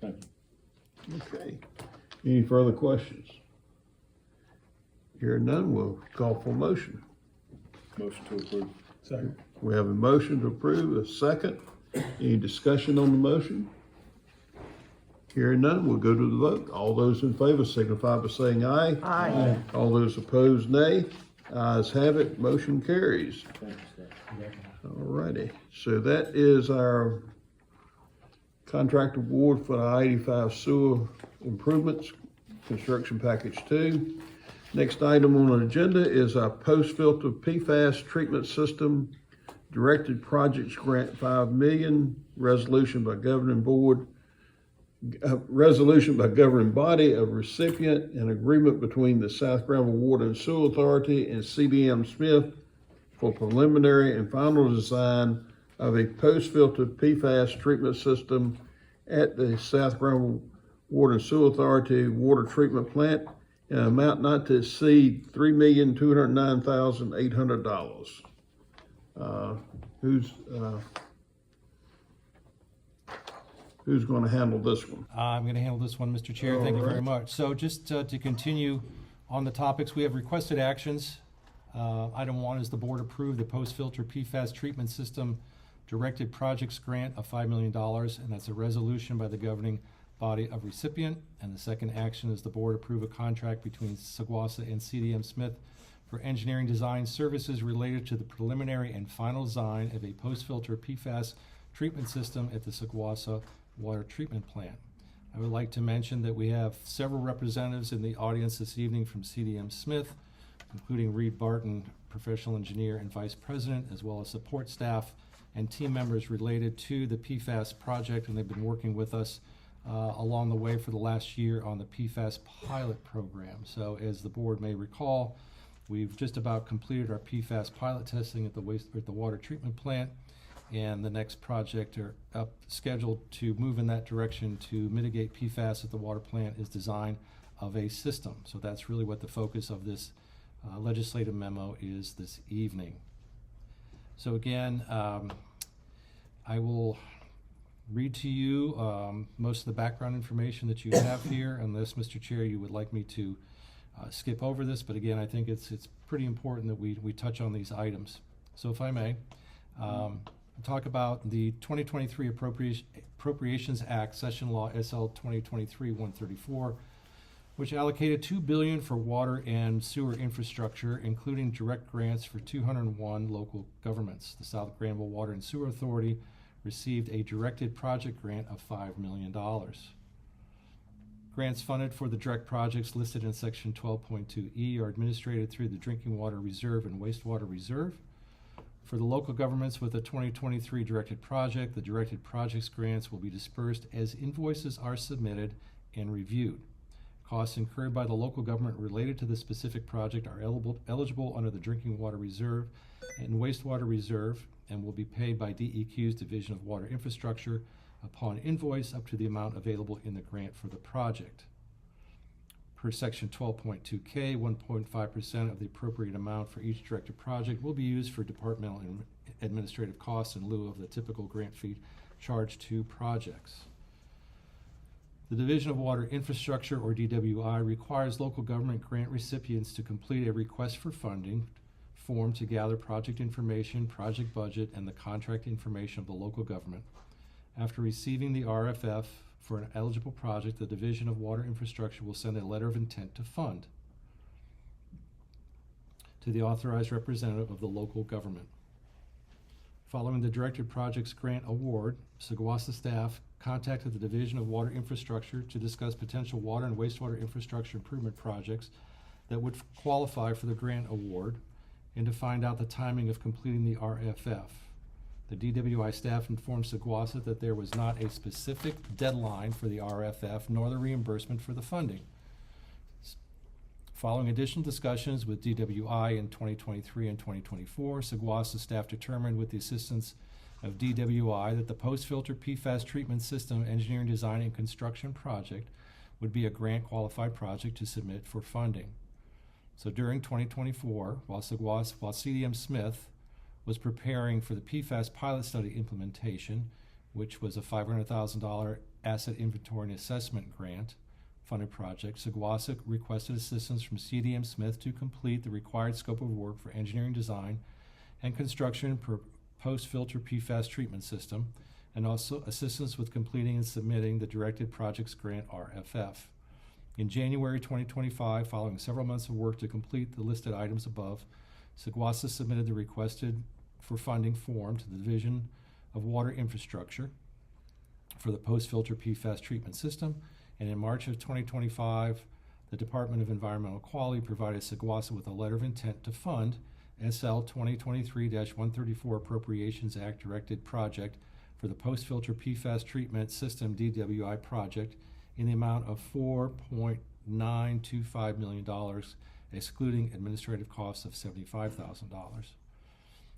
Thank you. Okay. Any further questions? Hearing none, we'll call for a motion. Motion to approve. Second. We have a motion to approve, a second. Any discussion on the motion? Hearing none, we'll go to the vote. All those in favor signify by saying aye. Aye. All those opposed, nay. Ayes have it, motion carries. Thank you, Scott. All righty, so that is our contract award for the I-85 sewer improvements, construction package 2. Next item on the agenda is our post-filter PFAS treatment system Directed Projects Grant 5 million, resolution by governing body of recipient and agreement between the South Granville Water and Sewer Authority and CDM Smith for preliminary and final design of a post-filtered PFAS treatment system at the South Granville Water and Sewer Authority water treatment plant in an amount not to exceed $3,209,800. Who's going to handle this one? I'm going to handle this one, Mr. Chair. Thank you very Alright. much. So just to continue on the topics, we have requested actions. Item 1 is the board approve the post-filter PFAS treatment system directed projects grant of $5 million, and that's a resolution by the governing body of recipient. And the second action is the board approve a contract between Saguasa and CDM Smith for engineering design services related to the preliminary and final design of a post-filter PFAS treatment system at the Saguasa Water Treatment Plant. I would like to mention that we have several representatives in the audience this evening from CDM Smith, including Reed Barton, professional engineer and vice president, as well as support staff and team members related to the PFAS project, and they've been working with us along the way for the last year on the PFAS pilot program. So as the board may recall, we've just about completed our PFAS pilot testing at the water treatment plant, and the next project are up scheduled to move in that direction to mitigate PFAS at the water plant is design of a system. So that's really what the focus of this legislative memo is this evening. So again, I will read to you most of the background information that you have here, unless, Mr. Chair, you would like me to skip over this. But again, I think it's pretty important that we touch on these items. So if I may, talk about the 2023 Appropriations Act, Session Law SL 2023-134, which allocated $2 billion for water and sewer infrastructure, including direct grants for 201 local governments. The South Granville Water and Sewer Authority received a directed project grant of $5 million. Grants funded for the direct projects listed in Section 12.2E are administered through the Drinking Water Reserve and Wastewater Reserve. For the local governments with a 2023 directed project, the directed projects grants will be dispersed as invoices are submitted and reviewed. Costs incurred by the local government related to the specific project are eligible under the Drinking Water Reserve and Wastewater Reserve and will be paid by DEQ's Division of Water Infrastructure upon invoice up to the amount available in the grant for the project. Per Section 12.2K, 1.5% of the appropriate amount for each directed project will be used for departmental and administrative costs in lieu of the typical grant fee charged to projects. The Division of Water Infrastructure, or DWI, requires local government grant recipients to complete a request for funding form to gather project information, project budget, and the contract information of the local government. After receiving the RFF for an eligible project, the Division of Water Infrastructure will send a letter of intent to fund to the authorized representative of the local government. Following the directed projects grant award, Saguasa staff contacted the Division of Water Infrastructure to discuss potential water and wastewater infrastructure improvement projects that would qualify for the grant award and to find out the timing of completing the RFF. The DWI staff informed Saguasa that there was not a specific deadline for the RFF nor the reimbursement for the funding. Following additional discussions with DWI in 2023 and 2024, Saguasa staff determined with the assistance of DWI that the post-filter PFAS treatment system engineering design and construction project would be a grant qualified project to submit for funding. So during 2024, while CDM Smith was preparing for the PFAS pilot study implementation, which was a $500,000 asset inventory and assessment grant funded project, Saguasa requested assistance from CDM Smith to complete the required scope of work for engineering design and construction per post-filter PFAS treatment system, and also assistance with completing and submitting the directed projects grant RFF. In January 2025, following several months of work to complete the listed items above, Saguasa submitted the requested for funding form to the Division of Water Infrastructure for the post-filter PFAS treatment system, and in March of 2025, the Department of Environmental Quality provided Saguasa with a letter of intent to fund SL 2023-134 Appropriations Act directed project for the post-filter PFAS treatment system DWI project in the amount of $4.925 million, excluding administrative costs of $75,000.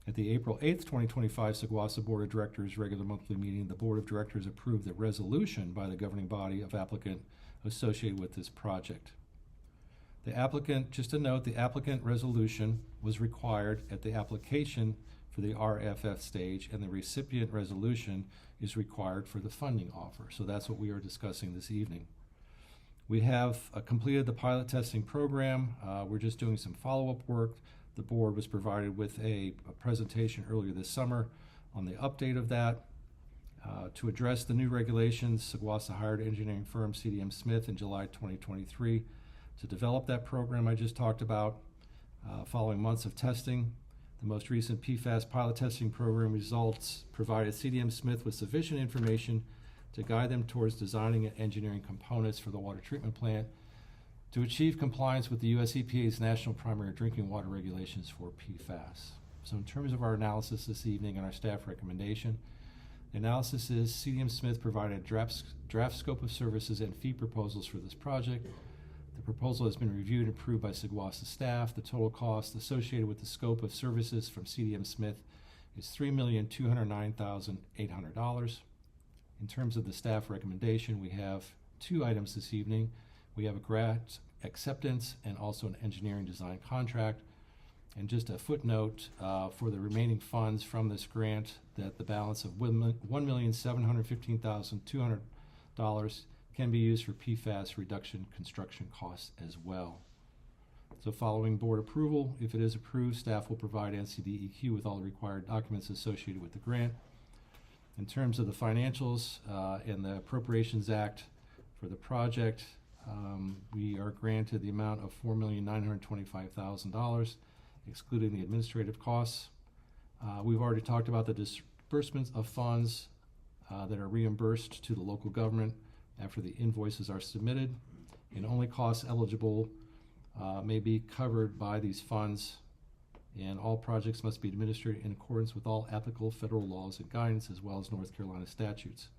At the April 8th, 2025 Saguasa Board of Directors regular monthly meeting, the Board of Directors approved the resolution by the governing body of applicant associated with this project. The applicant, just a note, the applicant resolution was required at the application for the RFF stage, and the recipient resolution is required for the funding offer. So that's what we are discussing this evening. We have completed the pilot testing program. We're just doing some follow-up work. The board was provided with a presentation earlier this summer on the update of that. To address the new regulations, Saguasa hired engineering firm CDM Smith in July 2023 to develop that program I just talked about. Following months of testing, the most recent PFAS pilot testing program results provided CDM Smith with sufficient information to guide them towards designing and engineering components for the water treatment plant to achieve compliance with the US EPA's National Primary Drinking Water Regulations for PFAS. So in terms of our analysis this evening and our staff recommendation, the analysis is CDM Smith provided draft scope of services and fee proposals for this project. The proposal has been reviewed and approved by Saguasa staff. The total cost associated with the scope of services from CDM Smith is $3,209,800. In terms of the staff recommendation, we have two items this evening. We have a grant acceptance and also an engineering design contract. And just a footnote for the remaining funds from this grant, that the balance of $1,715,200 can be used for PFAS reduction construction costs as well. So following board approval, if it is approved, staff will provide NCDEQ with all the required documents associated with the grant. In terms of the financials and the Appropriations Act for the project, we are granted the amount of $4,925,000, excluding the administrative costs. We've already talked about the disbursements of funds that are reimbursed to the local government after the invoices are submitted, and only costs eligible may be covered by these funds, and all projects must be administered in accordance with all applicable federal laws and guidance, as well as North Carolina statutes.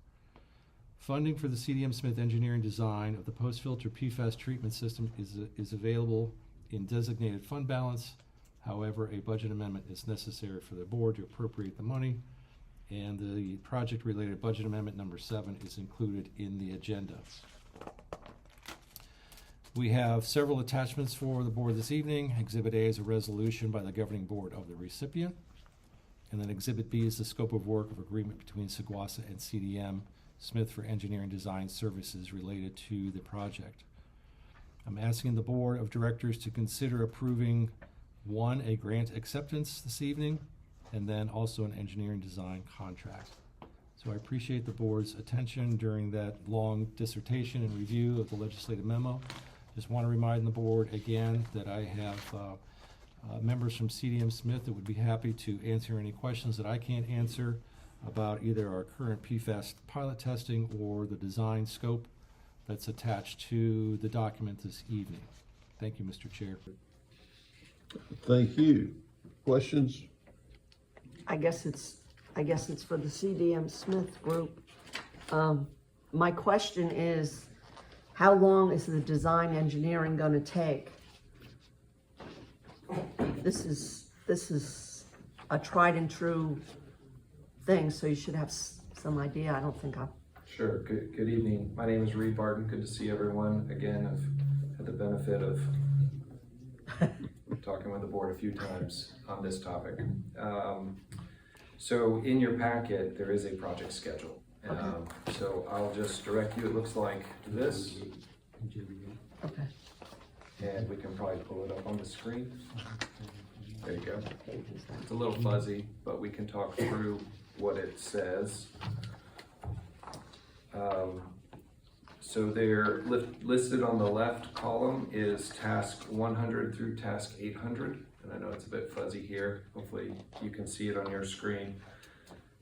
Funding for the CDM Smith engineering design of the post-filter PFAS treatment system is available in designated fund balance. However, a budget amendment is necessary for the board to appropriate the money, and the project-related budget amendment number 7 is included in the agenda. We have several attachments for the board this evening. Exhibit A is a resolution by the governing board of the recipient, and then Exhibit B is the scope of work of agreement between Saguasa and CDM Smith for engineering design services related to the project. I'm asking the board of directors to consider approving, 1, a grant acceptance this evening, and then also an engineering design contract. So I appreciate the board's attention during that long dissertation and review of the legislative memo. Just want to remind the board again that I have members from CDM Smith that would be happy to answer any questions that I can't answer about either our current PFAS pilot testing or the design scope that's attached to the document this evening. Thank you, Mr. Chair. Thank you. Questions? I guess it's for the CDM Smith group. My question is, how long is the design engineering going to take? This is a tried and true thing, so you should have some idea. I don't think I've... Sure. Good evening. My name is Reed Barton. Good to see everyone. Again, I've had the benefit of talking with the board a few times on this topic. So in your packet, there is a project schedule. So I'll just direct you. It looks like this. Okay. And we can probably pull it up on the screen. There you go. It's a little fuzzy, but we can talk through what it says. So they're listed on the left column is task 100 through task 800. And I know it's a bit fuzzy here. Hopefully you can see it on your screen.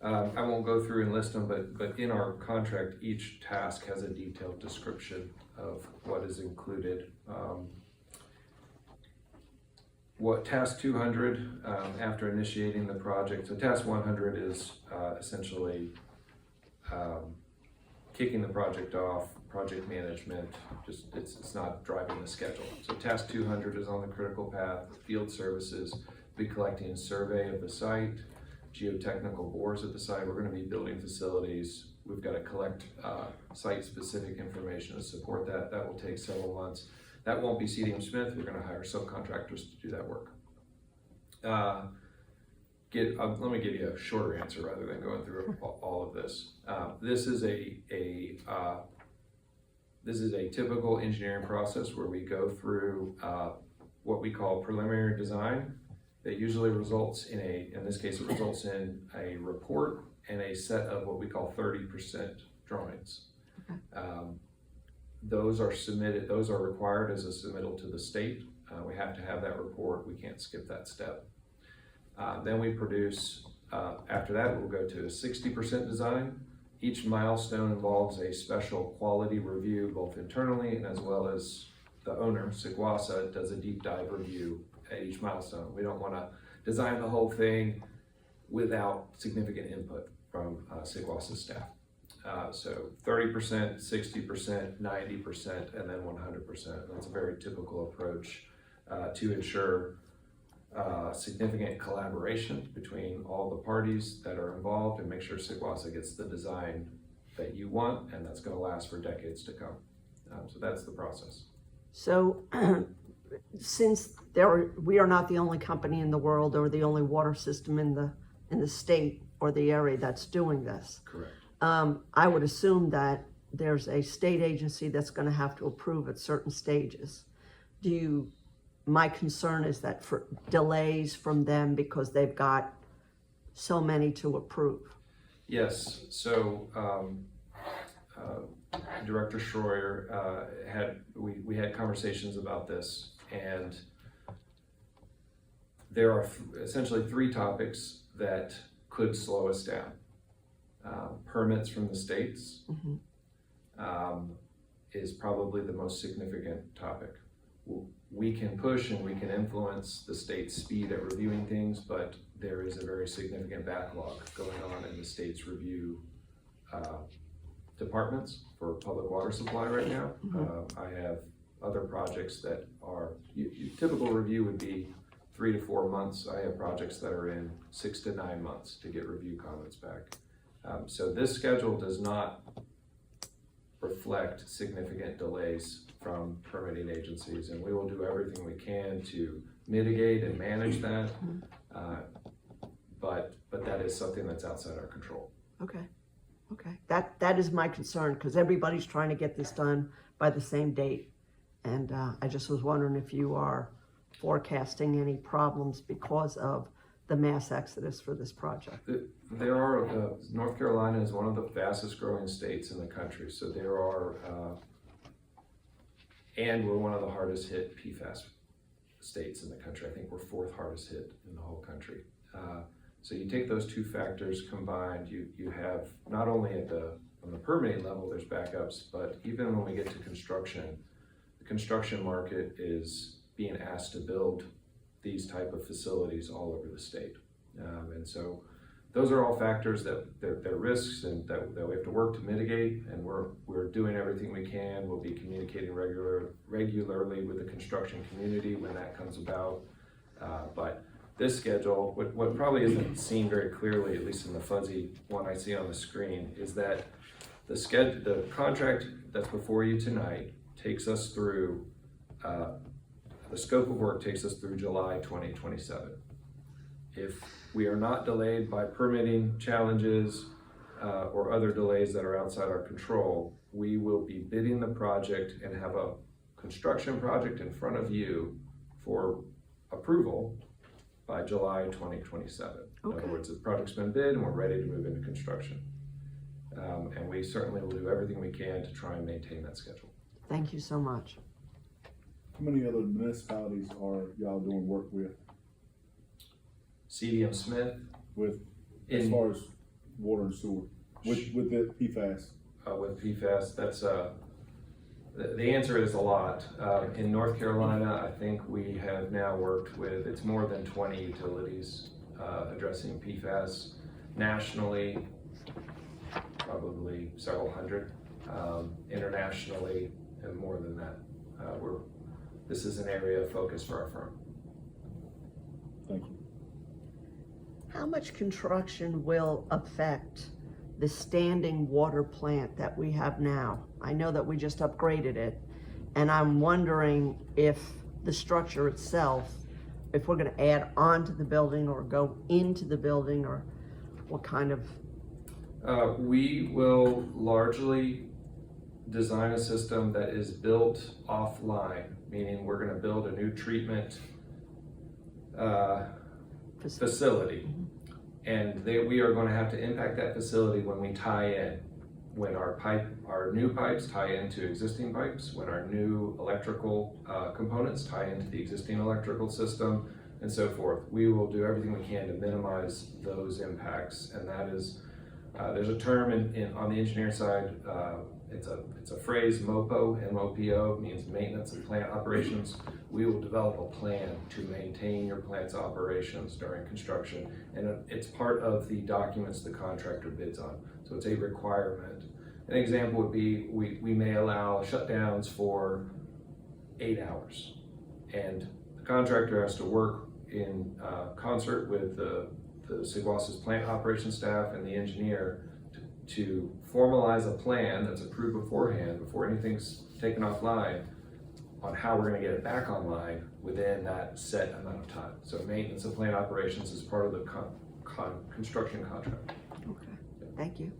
I won't go through and list them, but in our contract, each task has a detailed description of what is included. what task 200, after initiating the project, so task 100 is essentially kicking the project off, project management, just it's not driving the schedule. So task 200 is on the critical path. Field services, be collecting a survey of the site, geotechnical bores at the site. We're going to be building facilities. We've got to collect site-specific information to support that. That will take several months. That won't be CDM Smith. We're going to hire subcontractors to do that work. Let me give you a shorter answer rather than going through all of this. This is a typical engineering process where we go through what we call preliminary design. That usually results in this case, it results in a report and a set of what we call 30% drawings. Those are submitted, those are required as a submittal to the state. We have to have that report. We can't skip that step. Then we produce, after that, we'll go to a 60% design. Each milestone involves a special quality review, both internally and as well as the owner, Sequasa, does a deep dive review at each milestone. We don't want to design the whole thing without significant input from Sequasa's staff. So 30%, 60%, 90%, and then 100%. That's a very typical approach to ensure significant collaboration between all the parties that are involved and make sure Sequasa gets the design that you want, and that's going to last for decades to come. So that's the process. So since we are not the only company in the world or the only water system in the state or the area that's doing this. Correct. I would assume that there's a state agency that's going to have to approve at certain stages. My concern is that for delays from them because they've got so many to approve. Yes, so Director Schroyer we had conversations about this, and there are essentially three topics that could slow us down. Permits from the states is probably the most significant topic. We can push and we can influence the state's speed at reviewing things, but there is a very significant backlog going on in the state's review departments for public water supply right now. I have other projects that are, typical review would be 3 to 4 months. I have projects that are in 6 to 9 months to get review comments back. So this schedule does not reflect significant delays from permitting agencies, and we will do everything we can to mitigate and manage that. But that is something that's outside our control. Okay. That is my concern because everybody's trying to get this done by the same date. And I just was wondering if you are forecasting any problems because of the mass exodus for this project. There are, North Carolina is one of the fastest growing states in the country. So there are, and we're one of the hardest hit PFAS states in the country. I think we're 4th hardest hit in the whole country. So you take those two factors combined, you have not only on the permitting level, there's backups, but even when we get to construction, the construction market is being asked to build these type of facilities all over the state. And so those are all factors that they're risks and that we have to work to mitigate, and we're doing everything we can. We'll be communicating regularly with the construction community when that comes about. But this schedule, what probably isn't seen very clearly, at least in the fuzzy one I see on the screen, is that the contract that's before you tonight takes us through, the scope of work takes us through July 2027. If we are not delayed by permitting challenges or other delays that are outside our control, we will be bidding the project and have a construction project in front of you for approval by July 2027. Okay. In other words, the project's been bid and we're ready to move into construction. And we certainly will do everything we can to try and maintain that schedule. Thank you so much. How many other municipalities are y'all doing work with? CDM Smith. As far as water and sewer? With the PFAS? With PFAS, that's The answer is a lot. In North Carolina, I think we have now worked with, it's more than 20 utilities addressing PFAS. Nationally, probably several hundred. Internationally, and more than that. This is an area of focus for our firm. Thank you. How much construction will affect the standing water plant that we have now? I know that we just upgraded it, and I'm wondering if the structure itself, if we're gonna add on to the building or go into the building, or what kind of... We will largely design a system that is built offline, meaning we're gonna build a new treatment facility. And we are gonna have to impact that facility when we tie in. When our new pipes tie into existing pipes, when our new electrical components tie into the existing electrical system, and so forth. We will do everything we can to minimize those impacts, and that is, there's a term on the engineering side, it's a phrase, MOPO, M-O-P-O, means maintenance and plant operations. We will develop a plan to maintain your plant's operations during construction, and it's part of the documents the contractor bids on. So it's a requirement. An example would be, we may allow shutdowns for 8 hours, and the contractor has to work in concert with the Seguasa's plant operations staff and the engineer to formalize a plan that's approved beforehand, before anything's taken offline, on how we're gonna get it back online within that set amount of time. So maintenance of plant operations is part of the construction contract. Okay, thank you.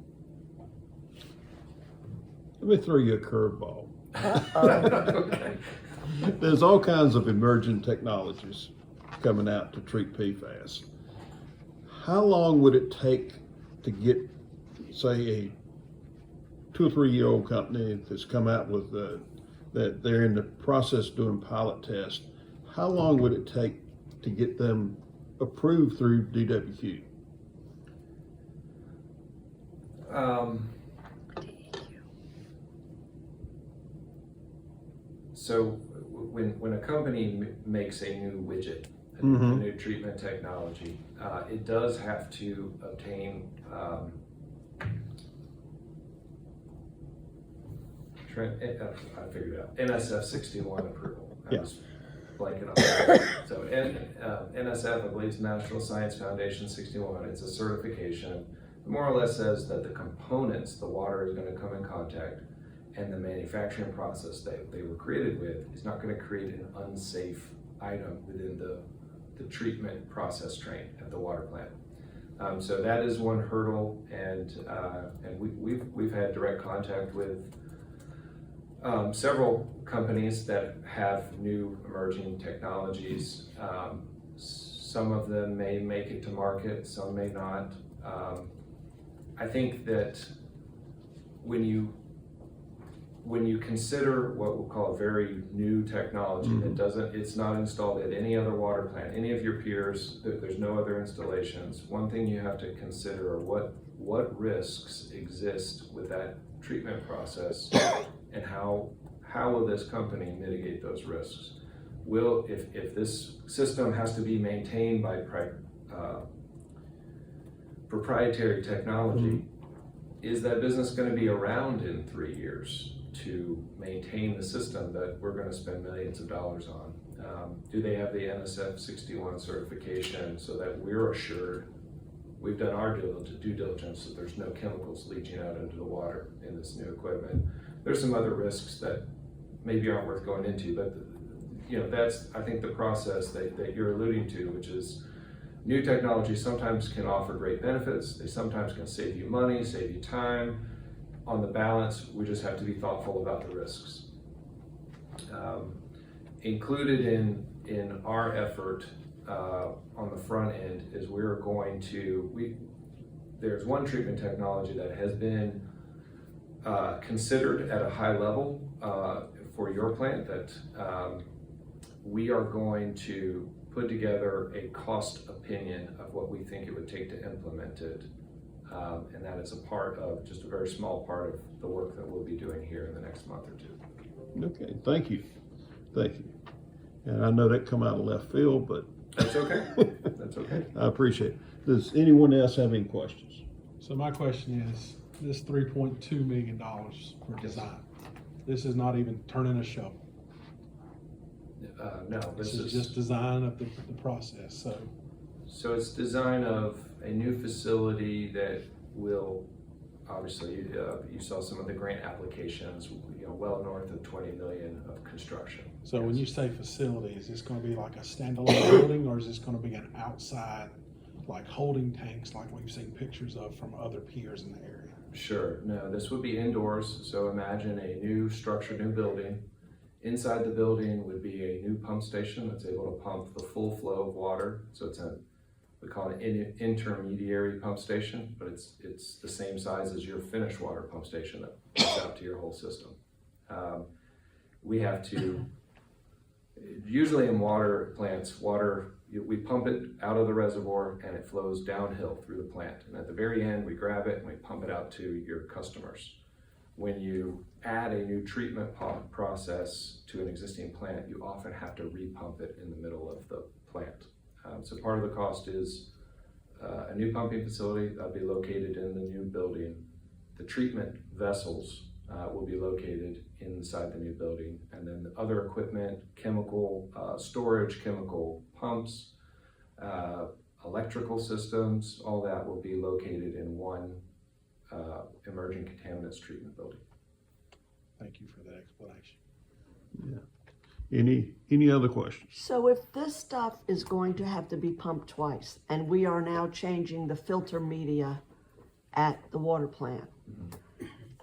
Let me throw you a curveball. Okay. There's all kinds of emerging technologies coming out to treat PFAS. How long would it take to get, say, a 2 or 3 year old company that's come out with that they're in the process of doing pilot tests? How long would it take to get them approved through DWQ? So when a company makes a new widget, a new treatment technology, it does have to obtain I figured it out, NSF 61 approval. I was blanking on that. So NSF, I believe, is National Science Foundation 61. It's a certification. It more or less says that the components the water is going to come in contact and the manufacturing process that they were created with is not going to create an unsafe item within the treatment process train at the water plant. So that is one hurdle, and we've had direct contact with several companies that have new emerging technologies. Some of them may make it to market, some may not. I think that when you consider what we'll call a very new technology that it's not installed at any other water plant, any of your peers, there's no other installations, one thing you have to consider are what risks exist with that treatment process, and how will this company mitigate those risks? If this system has to be maintained by proprietary technology, is that business going to be around in 3 years to maintain the system that we're going to spend millions of dollars on? Do they have the NSF 61 certification so that we're assured we've done our due diligence that there's no chemicals leaching out into the water in this new equipment? There's some other risks that maybe aren't worth going into, but that's, I think, the process that you're alluding to, which is new technology sometimes can offer great benefits. They sometimes can save you money, save you time. On the balance, we just have to be thoughtful about the risks. Included in our effort on the front end is there's one treatment technology that has been considered at a high level for your plant that we are going to put together a cost opinion of what we think it would take to implement it. And that is just a very small part of the work that we'll be doing here in the next month or two. Okay, thank you. Thank you. And I know that come out of left field, but That's okay. That's okay. I appreciate it. Does anyone else have any questions? So my question is, this $3.2 million for design, this is not even turning a shovel. No, This is just design of the process, so. So it's design of a new facility that will, obviously, you saw some of the grant applications, well north of 20 million of construction. So when you say facility, is this gonna be like a standalone building, or is this gonna be an outside, like holding tanks like we've seen pictures of from other piers in the area? Sure, no, this would be indoors, so imagine a new structure, new building. Inside the building would be a new pump station that's able to pump the full flow of water. So it's we call it an intermediary pump station, but it's the same size as your finished water pump station that pumps out to your whole system. We have to, usually in water plants, we pump it out of the reservoir and it flows downhill through the plant. And at the very end, we grab it and we pump it out to your customers. When you add a new treatment process to an existing plant, you often have to repump it in the middle of the plant. So part of the cost is a new pumping facility that'll be located in the new building. The treatment vessels will be located inside the new building, and then the other equipment, chemical storage, chemical pumps, electrical systems, all that will be located in one emerging contaminants treatment building. Thank you for that explanation. Yeah. Any other questions? So if this stuff is going to have to be pumped twice, and we are now changing the filter media at the water plant,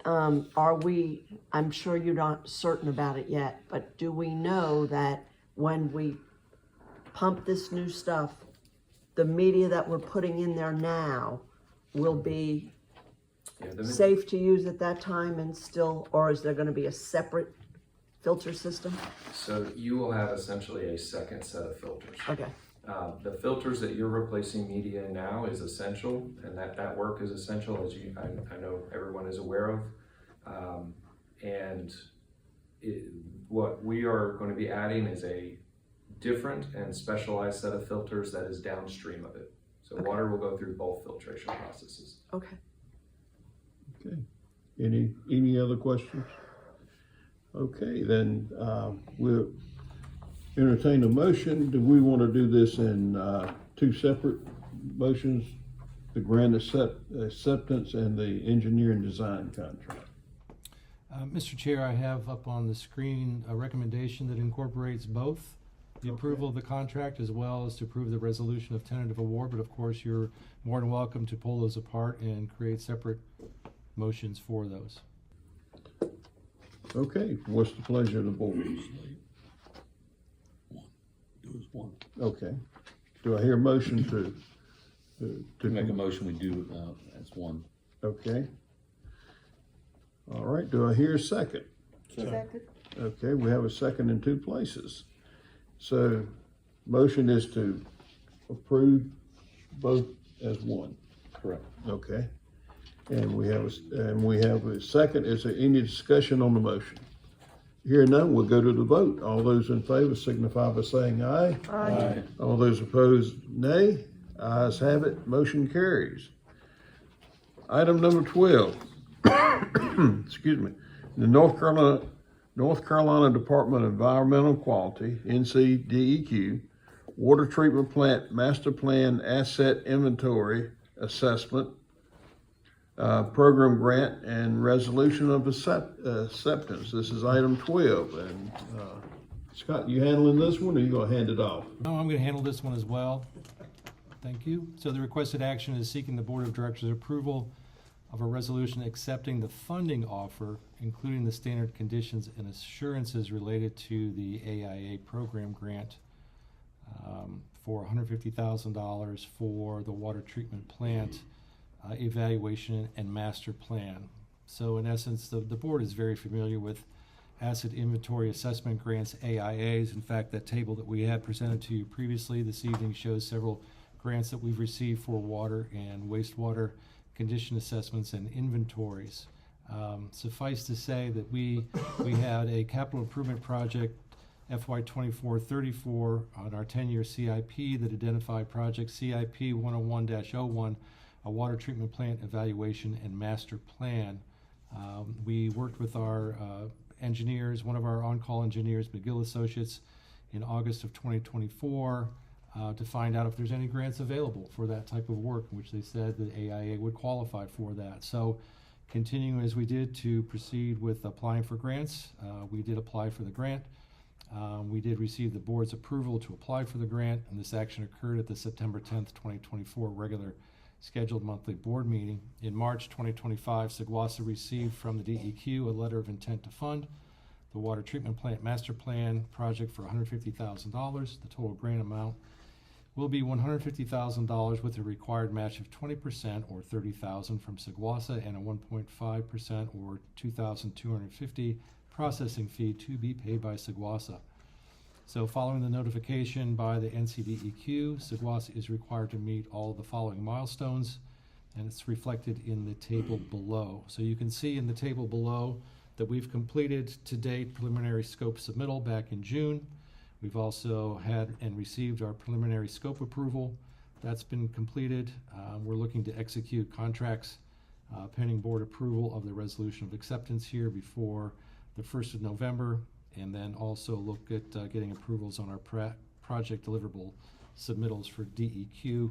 I'm sure you're not certain about it yet, but do we know that when we pump this new stuff, the media that we're putting in there now will be safe to use at that time and still, or is there gonna be a separate filter system? So you will have essentially a second set of filters. Okay. The filters that you're replacing media in now is essential, and that work is essential, as I know everyone is aware of. What we are going to be adding is a different and specialized set of filters that is downstream of it. So Okay. water will go through both filtration processes. Okay. Okay. Any other questions? Okay, then we'll entertain a motion. Do we want to do this in two separate motions? The grant acceptance and the engineering design contract. Mr. Chair, I have up on the screen a recommendation that incorporates both the approval of the contract as well as to approve the resolution of tentative award, but of course you're more than welcome to pull those apart and create separate motions for those. Okay, what's the pleasure of the board? One. Okay. Do I hear a motion to Make a motion, we do as one. Okay. All right, do I hear a second? Second. Okay, we have a second in two places. So, motion is to approve both as one. Correct. Okay. And we have a second. Is there any discussion on the motion? Hearing none, we'll go to the vote. All those in favor signify by saying aye. Aye. All those opposed, nay. Ayes have it, motion carries. Item number 12. Excuse me. The North Carolina Department of Environmental Quality, NCDEQ, Water Treatment Plant Master Plan Asset Inventory Assessment, Program Grant and Resolution of Acceptance. This is item 12. And Scott, you handling this one, or you gonna hand it off? No, I'm going to handle this one as well. Thank you. So the requested action is seeking the Board of Directors' approval of a resolution accepting the funding offer, including the standard conditions and assurances related to the AIA program grant for $150,000 for the water treatment plant evaluation and master plan. So in essence, the board is very familiar with asset inventory assessment grants, AIAs. In fact, that table that we had presented to you previously this evening shows several grants that we've received for water and wastewater condition assessments and inventories. Suffice to say that we had a capital improvement project FY 24-34 on our 10-year CIP that identified project CIP 101-01, a water treatment plant evaluation and master plan. We worked with our engineers, one of our on-call engineers, McGill Associates, in August of 2024 to find out if there's any grants available for that type of work, which they said the AIA would qualify for that. So continuing as we did to proceed with applying for grants, we did apply for the grant. We did receive the board's approval to apply for the grant, and this action occurred at the September 10th, 2024 regular scheduled monthly board meeting. In March 2025, Saguasa received from the DEQ a letter of intent to fund the water treatment plant master plan project for $150,000. The total grant amount will be $150,000 with a required match of 20% or $30,000 from Saguasa and a 1.5% or $2,250 processing fee to be paid by Saguasa. So following the notification by the NCDEQ, Saguasa is required to meet all of the following milestones, and it's reflected in the table below. So you can see in the table below that we've completed to date preliminary scope submittal back in June. We've also had and received our preliminary scope approval. That's been completed. We're looking to execute contracts pending board approval of the resolution of acceptance here before the 1st of November, and then also look at getting approvals on our project deliverable submittals for DEQ,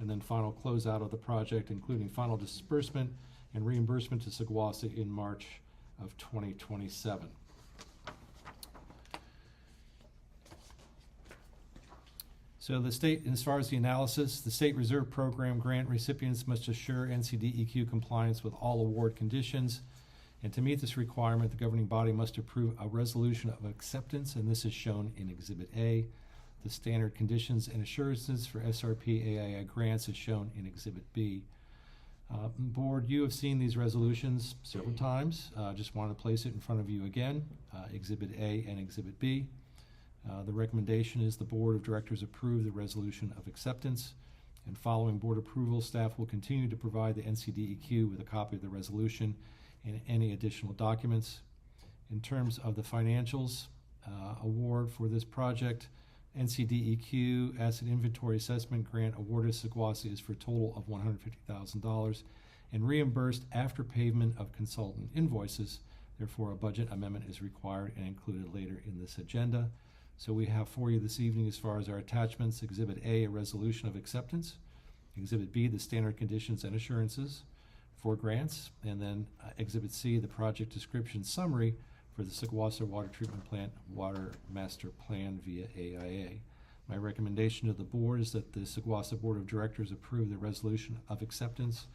and then final closeout of the project, including final disbursement and reimbursement to Saguasa in March of 2027. So the state, as far as the analysis, the State Reserve Program grant recipients must assure NCDEQ compliance with all award conditions. And to meet this requirement, the governing body must approve a resolution of acceptance, and this is shown in Exhibit A. The standard conditions and assurances for SRP AIA grants is shown in Exhibit B. Board, you have seen these resolutions several times. Just want to place it in front of you again, Exhibit A and Exhibit B. The recommendation is the Board of Directors approve the resolution of acceptance, and following board approval, staff will continue to provide the NCDEQ with a copy of the resolution and any additional documents. In terms of the financials, award for this project, NCDEQ Asset Inventory Assessment Grant awarded Saguasa is for a total of $150,000 and reimbursed after payment of consultant invoices. Therefore, a budget amendment is required and included later in this agenda. So we have for you this evening, as far as our attachments, Exhibit A, a resolution of acceptance, Exhibit B, the standard conditions and assurances for grants, and then Exhibit C, the project description summary for the Saguasa Water Treatment Plant Water Master Plan via AIA. My recommendation to the board is that the Saguasa Board of Directors approve the resolution of acceptance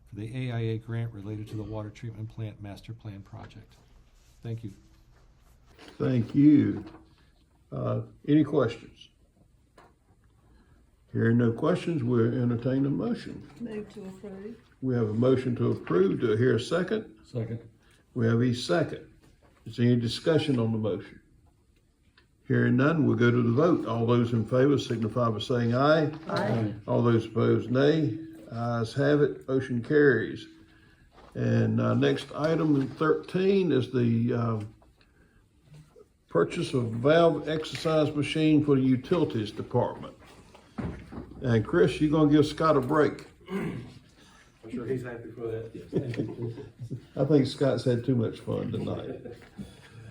for the AIA grant related to the Water Treatment Plant Master Plan project. Thank you. Thank you. Any questions? Hearing no questions, we'll entertain a motion. Move to approve. We have a motion to approve. Do I hear a second? Second. We have a second. Is there any discussion on the motion? Hearing none, we'll go to the vote. All those in favor signify by saying aye. Aye. All those opposed, nay. Ayes have it. Motion carries. And next item 13 is the purchase of valve exercise machine for the utilities department. And Chris, you're gonna give Scott a break. I'm sure he's happy for that. I think Scott's had too much fun tonight.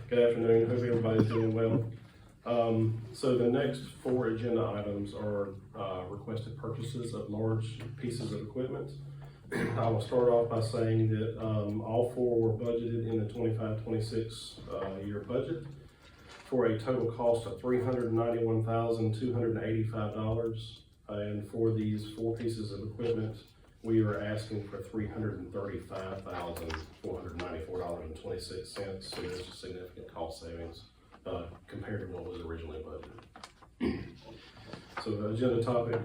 Good afternoon, hope everybody's doing well. So the next 4 agenda items are requested purchases of large pieces of equipment. I will start off by saying that all 4 were budgeted in the 25-26 year budget for a total cost of $391,285. And for these 4 pieces of equipment, we are asking for $335,494.26. So there's a significant cost savings compared to what was originally budgeted. So the agenda topic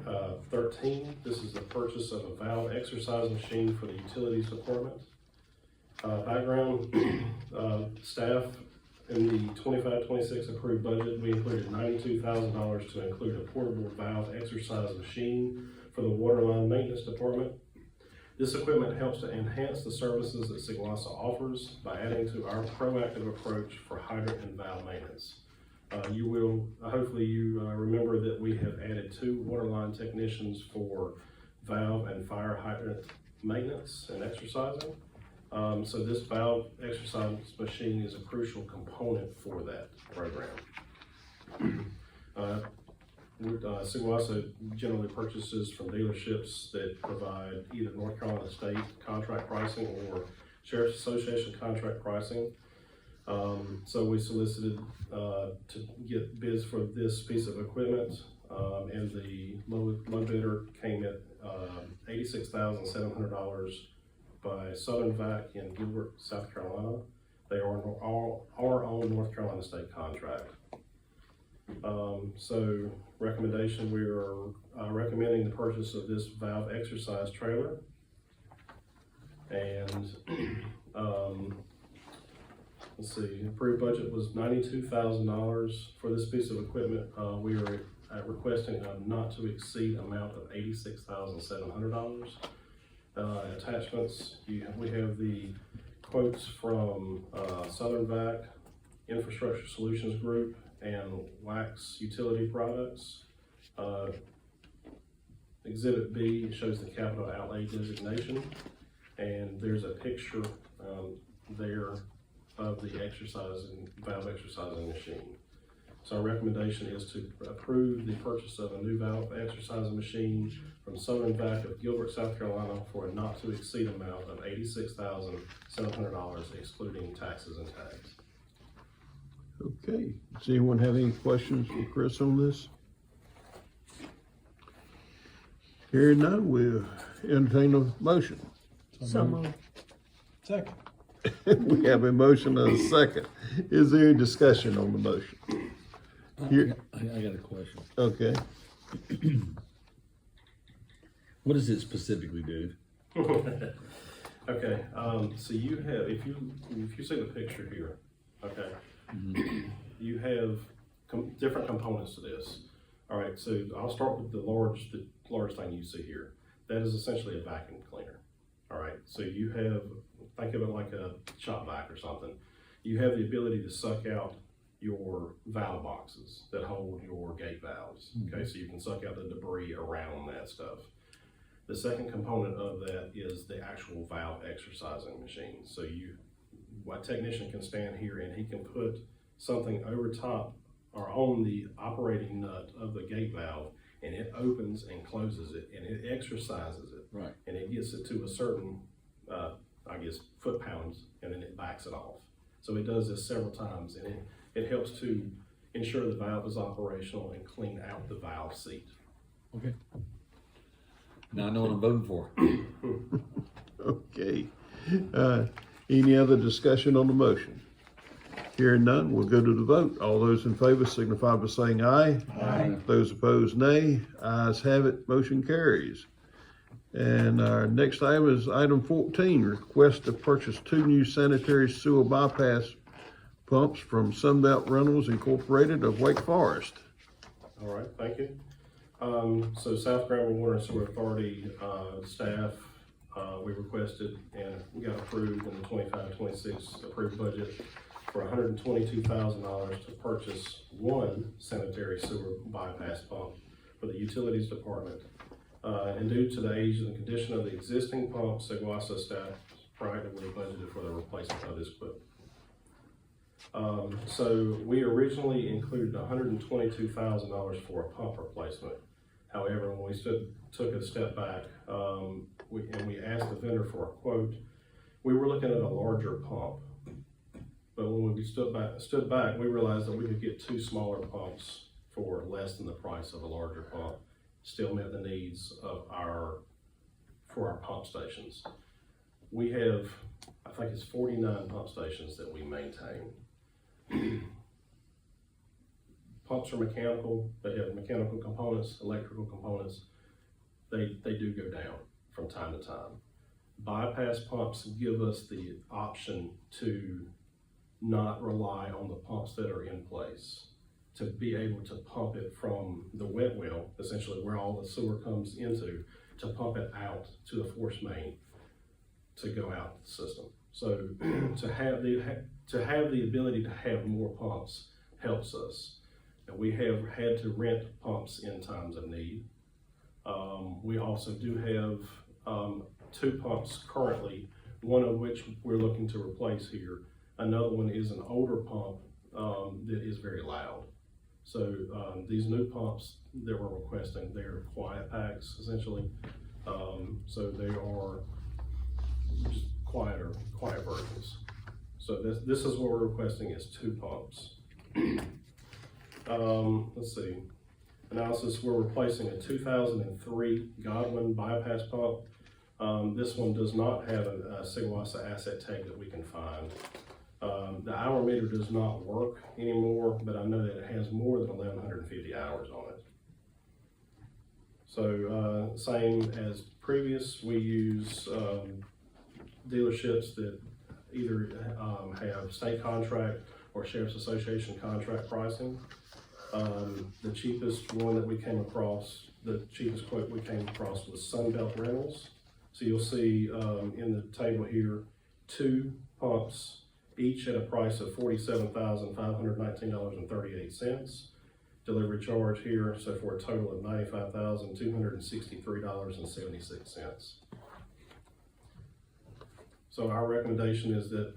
13, this is the purchase of a valve exercise machine for the utilities department. Background, staff in the 25-26 approved budget, we included $92,000 to include a portable valve exercise machine for the water line maintenance department. This equipment helps to enhance the services that Sigwasa offers by adding to our proactive approach for hydrant and valve maintenance. Hopefully you remember that we have added 2 waterline technicians for valve and fire hydrant maintenance and exercising. So this valve exercise machine is a crucial component for that program. Sigwasa generally purchases from dealerships that provide either North Carolina State contract pricing or Sheriff's Association contract pricing. So we solicited to get bids for this piece of equipment, and the low bidder came at $86,700 by Southern Vac in Gilbert, South Carolina. They are our own North Carolina State contract. So recommendation, we are recommending the purchase of this valve exercise trailer. And let's see, approved budget was $92,000 for this piece of equipment. We are requesting a not to exceed amount of $86,700. Attachments, we have the quotes from Southern Vac, Infrastructure Solutions Group, and Wax Utility Products. Exhibit B shows the capital outlay designation, and there's a picture there of the valve exercising machine. So our recommendation is to approve the purchase of a new valve exercising machine from Southern Vac of Gilbert, South Carolina for a not to exceed amount of $86,700 excluding taxes and tags. Okay, does anyone have any questions for Chris on this? Hearing none, we'll entertain a motion. So moved. Second. We have a motion and a second. Is there any discussion on the motion? Here, I got a question. okay. What does it specifically do? Okay, so you have, if you see the picture here, okay, you have different components to this. All right, so I'll start with the large thing you see here. That is essentially a vacuum cleaner. All right, so you have, think of it like a shop vac or something. You have the ability to suck out your valve boxes that hold your gate valves. Okay, so you can suck out the debris around that stuff. The second component of that is the actual valve exercising machine. So a technician can stand here and he can put something over top or on the operating nut of the gate valve, and it opens and closes it, and it exercises it. Right. And it gets it to a certain, foot pounds, and then it backs it off. So it does this several times, and it helps to ensure the valve is operational and clean out the valve seat. Okay. Now I know what I'm voting for. Okay. Any other discussion on the motion? Hearing none, we'll go to the vote. All those in favor signify by saying aye. Aye. Those opposed, nay. Ayes have it, motion carries. And our next item is item 14, request to purchase 2 new sanitary sewer bypass pumps from Sunbelt Rentals Incorporated of Wake Forest. All right, thank you. So South Granville Water and Sewer Authority staff, we requested and we got approved in the 25-26 approved budget for $122,000 to purchase 1 sanitary sewer bypass pump for the utilities department. And due to the age and the condition of the existing pump, Sigwasa staff proactively budgeted for the replacement of this equipment. So we originally included $122,000 for a pump replacement. However, when we took a step back, we asked the vendor for a quote, we were looking at a larger pump. But when we stood back, we realized that we could get 2 smaller pumps for less than the price of a larger pump. Still met the needs of our pump stations. We have, I think it's 49 pump stations that we maintain. Pumps are mechanical, they have mechanical components, electrical components. They do go down from time to time. Bypass pumps give us the option to not rely on the pumps that are in place, to be able to pump it from the wet well, essentially where all the sewer comes into, to pump it out to the force main to go out the system. So to have the ability to have more pumps helps us. And we have had to rent pumps in times of need. We also do have 2 pumps currently, one of which we're looking to replace here. Another one is an older pump that is very loud. So these new pumps that we're requesting, they're quiet packs essentially. So they are just quiet versions. So this is what we're requesting is 2 pumps. Let's see. Analysis, we're replacing a 2003 Godwin bypass pump. This one does not have a Sigwasa asset tag that we can find. The hour meter does not work anymore, but I know that it has more than 1,150 hours on it. So same as previous, we use dealerships that either have state contract or Sheriff's Association contract pricing. The cheapest one that we came across, the cheapest quote we came across was Sunbelt Rentals. So you'll see in the table here, 2 pumps, each at a price of $47,519.38. Delivery charge here, so for a total of $95,263.76. So our recommendation is that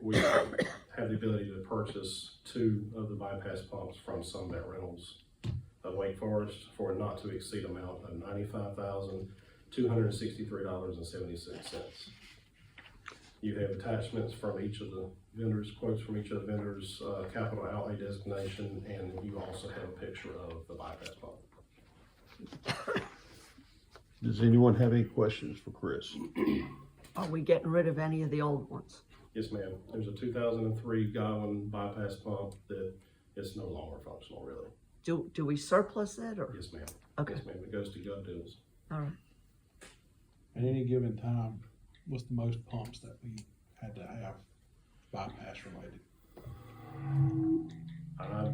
we have the ability to purchase 2 of the bypass pumps from Sunbelt Rentals of Wake Forest for a not to exceed amount of $95,263.76. You have attachments from each of the vendors, quotes from each of the vendors, capital outlay designation, and you also have a picture of the bypass pump. Does anyone have any questions for Chris? Are we getting rid of any of the old ones? Yes, ma'am. There's a 2003 Godwin bypass pump that is no longer functional, really. Do we surplus it or? Yes, ma'am. Okay. Yes, ma'am. It goes to gov deals. All right. At any given time, what's the most pumps that we had to have bypass related?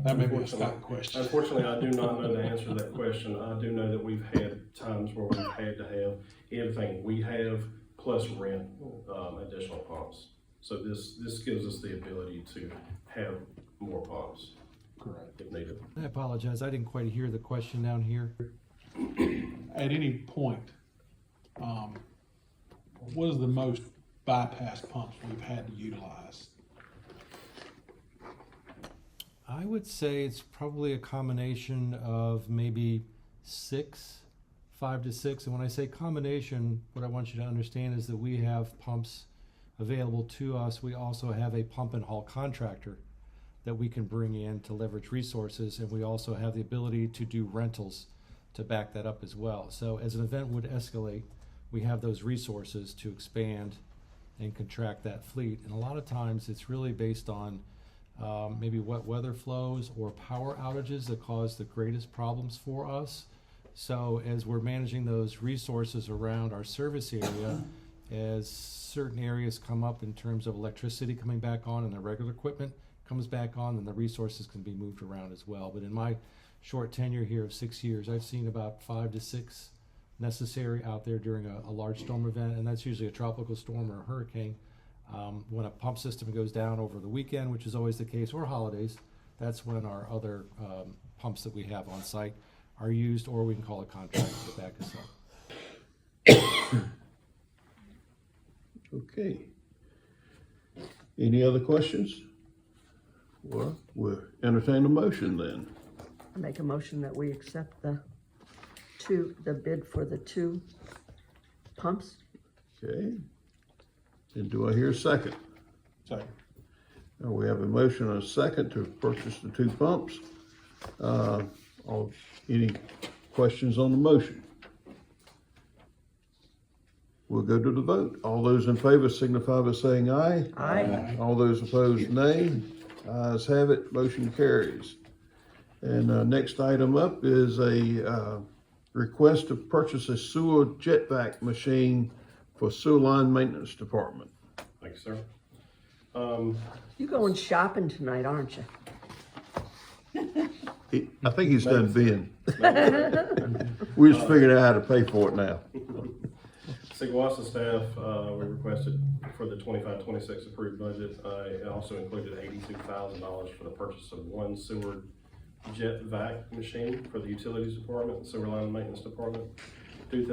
That may be a Scott question. Unfortunately, I do not know the answer to that question. I do know that we've had times where we've had to have everything we have plus rent additional pumps. So this gives us the ability to have more pumps. Correct. If needed. I apologize, I didn't quite hear the question down here. At any point, what is the most bypass pumps we've had to utilize? I would say it's probably a combination of maybe 5 to 6. And when I say combination, what I want you to understand is that we have pumps available to us. We also have a pump and haul contractor that we can bring in to leverage resources. And we also have the ability to do rentals to back that up as well. So as an event would escalate, we have those resources to expand and contract that fleet. And a lot of times it's really based on maybe wet weather flows or power outages that cause the greatest problems for us. So as we're managing those resources around our service area, as certain areas come up in terms of electricity coming back on and the regular equipment comes back on, then the resources can be moved around as well. But in my short tenure here of 6 years, I've seen about 5 to 6 necessary out there during a large storm event, and that's usually a tropical storm or a hurricane. When a pump system goes down over the weekend, which is always the case, or holidays, that's when our other pumps that we have on site are used, or we can call a contractor to back us up. Okay. Any other questions? Well, we'll entertain a motion then. I make a motion that we accept the bid for the 2 pumps. Okay. And do I hear a second? Second. Now we have a motion and a second to purchase the 2 pumps. Any questions on the motion? We'll go to the vote. All those in favor signify by saying aye. Aye. All those opposed, nay. Ayes have it, motion carries. And next item up is a request to purchase a sewer jet vac machine for sewer line maintenance department. Thank you, sir. You going shopping tonight, aren't you? I think he's done been. We're just figuring out how to pay for it now. Seguasa staff, we requested for the 25-26 approved budget, it also included $82,000 for the purchase of one sewer jet vac machine for the utilities department, sewer line maintenance department. Due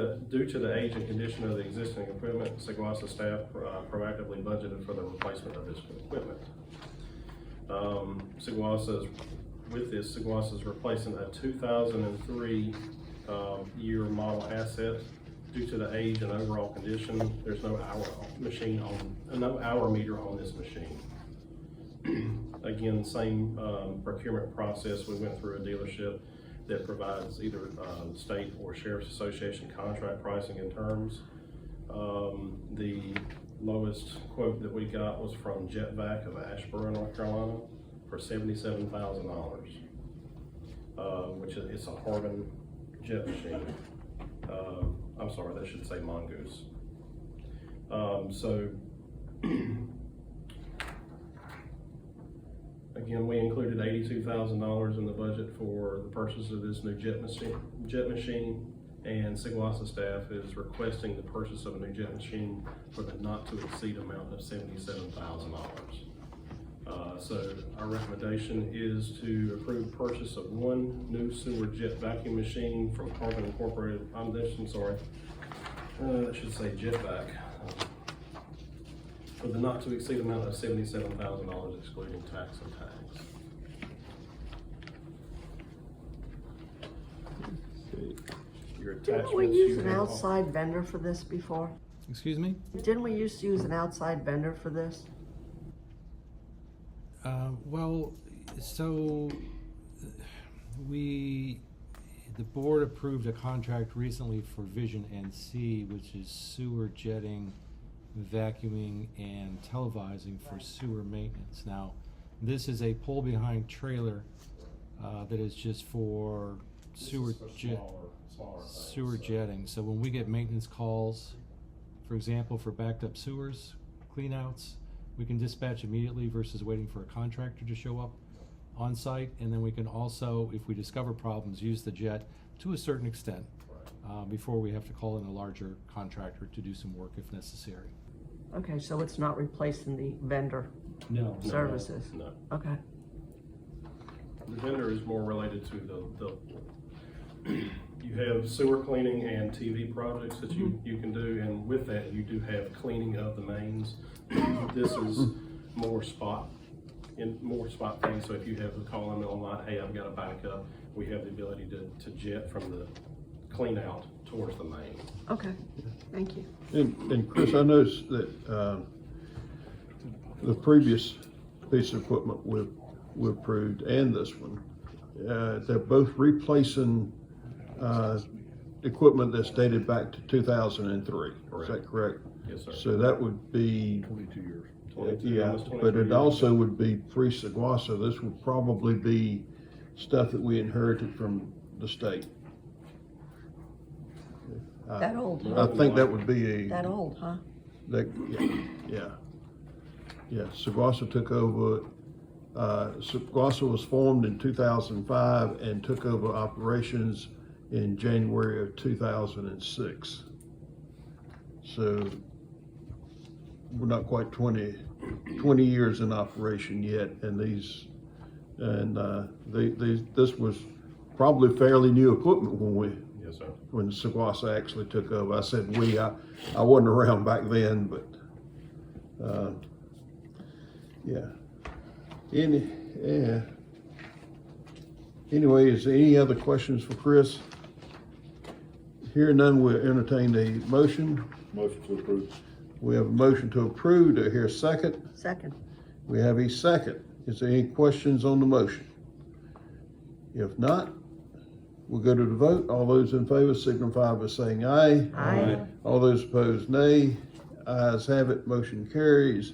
to the age and condition of the existing equipment, Seguasa staff proactively budgeted for the replacement of this equipment. Seguasa is replacing a 2003 year model asset. Due to the age and overall condition, there's no hour meter on this machine. Again, same procurement process. We went through a dealership that provides either state or sheriff's association contract pricing and terms. The lowest quote that we got was from Jet Vac of Asheboro, North Carolina, for $77,000, which is it's a Harbin jet machine. I'm sorry, that should say Mongoose. Again, we included $82,000 in the budget for the purchase of this new jet machine, and Seguasa staff is requesting the purchase of a new jet machine for the not to exceed amount of $77,000. So our recommendation is to approve purchase of one new sewer jet vacuum machine from Carbon Incorporated. I'm sorry, that should say Jet Vac. For the not to exceed amount of $77,000 excluding tax and tags. Your Didn't we attachments, use you an have all- outside vendor for this before? Excuse me? Didn't we used to use an outside vendor for this? Well, so the board approved a contract recently for Vision NC, which is sewer jetting, vacuuming, and televising for sewer maintenance. Now, this is a pull-behind trailer that is just for sewer jetting. So when we get maintenance calls, for example, for backed up sewers, cleanouts, we can dispatch immediately versus waiting for a contractor to show up on site. And then we can also, if we discover problems, use the jet to a certain extent before we have to call in a larger contractor to do some work if necessary. Okay, so it's not replacing the vendor No. services? No. Okay. The vendor is more related to the you have sewer cleaning and TV projects that you can do, and with that you do have cleaning of the mains. This is more spot things. So if you have a call in the line, hey, I've got a backup, we have the ability to jet from the clean out towards the main. Okay, thank you. And Chris, I noticed that the previous piece of equipment we approved and this one, they're both replacing equipment that's dated back to 2003. Is that correct? Yes, sir. So that would be 22 years. Yeah, almost 23 but it years. also would be pre-Seguasa. This would probably be stuff that we inherited from the state. That old, I huh? think that would be That old, huh? Yeah. Seguasa took over. Seguasa was formed in 2005 and took over operations in January of 2006. So we're not quite 20 years in operation yet, and this was probably fairly new equipment Yes, sir. when Seguasa actually took over. I said we, I wasn't around back then, but Anyway, is there any other questions for Chris? Hearing none, we'll entertain a motion. Motion to approve. We have a motion to approve. Do I hear a second? Second. We have a second. Is there any questions on the motion? If not, we'll go to the vote. All those in favor signify by saying aye. Aye. All those opposed, nay. Ayes have it, motion carries.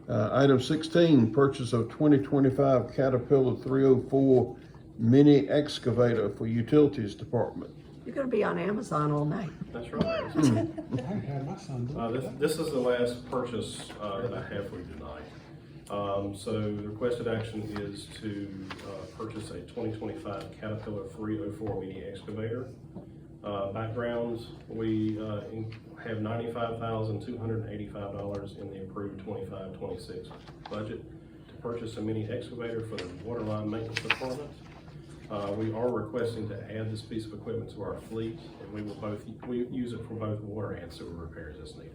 Item 16, purchase of 2025 Caterpillar 304 mini excavator for Utilities Department. You're gonna be on Amazon all night. That's right. I had my son do it. This is the last purchase that I have for you tonight. So the requested action is to purchase a 2025 Caterpillar 304 mini excavator. Background, we have $95,285 in the approved 25-26 budget to purchase a mini excavator for the water line maintenance department. We are requesting to add this piece of equipment to our fleet, and we use it for both water and sewer repairs as needed.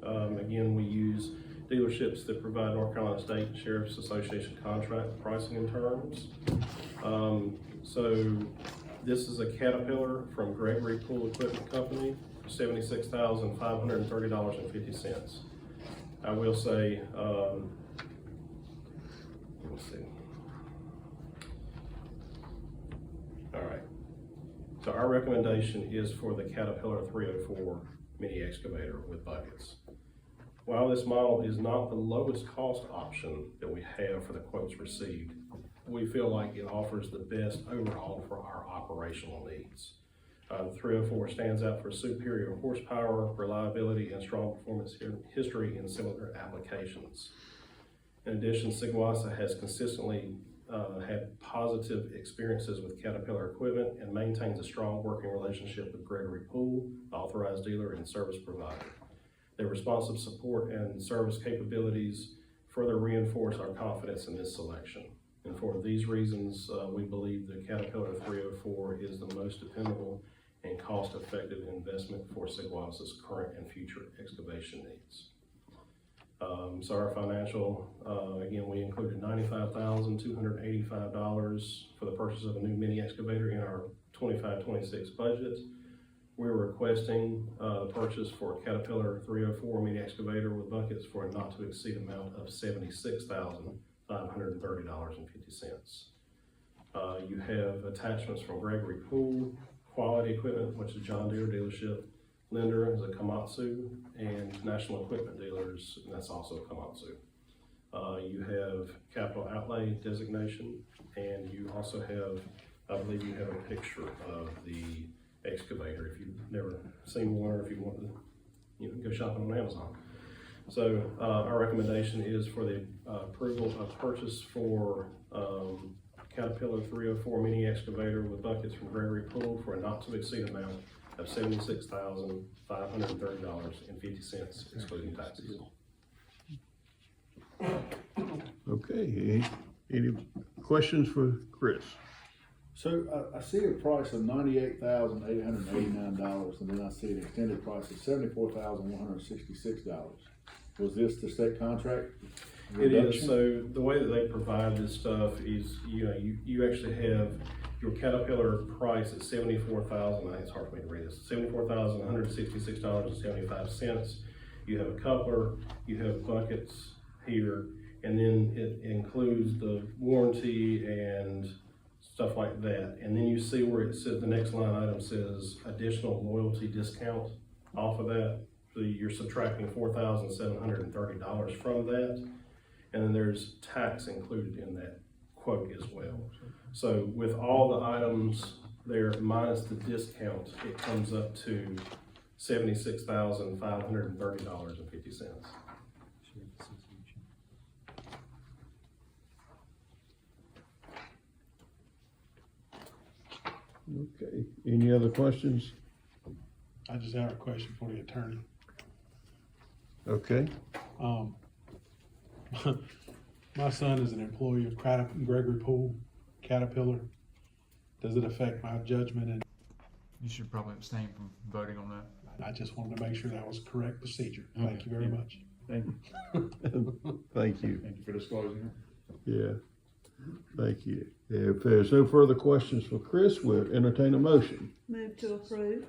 Again, we use dealerships that provide North Carolina State Sheriff's Association contract pricing and terms. So this is a Caterpillar from Gregory Pool Equipment Company, $76,530.50. I will say, let's see. All right. So our recommendation is for the Caterpillar 304 mini excavator with buckets. While this model is not the lowest cost option that we have for the quotes received, we feel like it offers the best overall for our operational needs. The 304 stands out for superior horsepower, reliability, and strong performance history in similar applications. In addition, Sigwasa has consistently had positive experiences with Caterpillar equipment and maintains a strong working relationship with Gregory Pool, the authorized dealer and service provider. Their responsive support and service capabilities further reinforce our confidence in this selection. And for these reasons, we believe the Caterpillar 304 is the most dependable and cost-effective investment for Sigwasa's current and future excavation needs. So our financial, again, we included $95,285 for the purchase of a new mini excavator in our 25-26 budget. We're requesting purchase for a Caterpillar 304 mini excavator with buckets for a not to exceed amount of $76,530.50. You have attachments from Gregory Pool, Quality Equipment, which is John Deere dealership. Lender is a Komatsu, and National Equipment Dealers, and that's also Komatsu. You have capital outlay designation, and you also have, I believe you have a picture of the excavator if you've never seen one, or if you want to go shopping on Amazon. So our recommendation is for the approval of purchase for Caterpillar 304 mini excavator with buckets from Gregory Pool for a not to exceed amount of $76,530.50, excluding taxes. Okay, any questions for Chris? So I see a price of $98,889, and then I see an extended price of $74,166. Was this the state contract reduction? It is. So the way that they provide this stuff is, you actually have your Caterpillar price at $74,000. It's hard for me to read this. $74,166.75. You have a coupler. You have buckets here, and then it includes the warranty and stuff like that. And then you see where it says the next line item says additional loyalty discount off of that. So you're subtracting $4,730 from that, and then there's tax included in that quote as well. So with all the items there minus the discount, it comes up to $76,530.50. Okay, any other questions? I just have a question for the attorney. Okay, My son is an employee of Gregory Pool, Caterpillar. Does it affect my judgment? And You should probably abstain from voting on that. I just wanted to make sure that was correct procedure. Thank you very much. Thank you. thank you. Thank you for disclosing it. Yeah, thank you. If there's no further questions for Chris, we'll entertain a motion. Move to approve.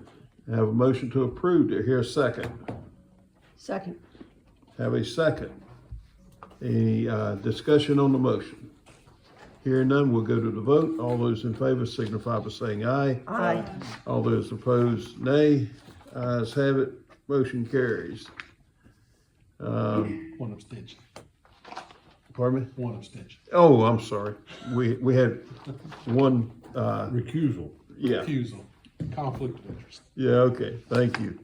Have a motion to approve. Do I hear a second? Second. Have a second. Any discussion on the motion? Hearing none, we'll go to the vote. All those in favor signify by saying aye. Aye. All those opposed, nay. Ayes have it. Motion carries. One abstention. Pardon me? One abstention. Oh, I'm sorry. We had one, Recusal. yeah. Recusal. Conflict of interest. Yeah, okay, thank you.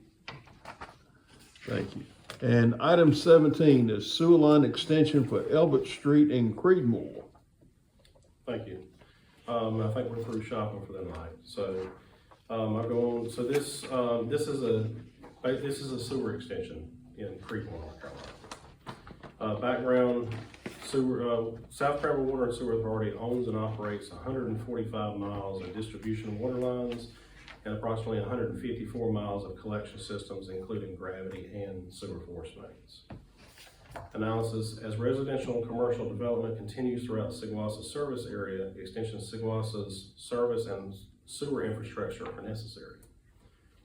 Thank you. And item 17 is sewer line extension for Elbert Street in Creedmoor. Thank you. I think we're through shopping for the night. So I'll go on, so this is a sewer extension in Creekmore, North Carolina. Background, South Carolina Water and Sewer Authority owns and operates 145 miles of distribution water lines and approximately 154 miles of collection systems, including gravity and sewer force mains. Analysis: as residential and commercial development continues throughout Seguasa's service area, extension of Seguasa's service and sewer infrastructure are necessary.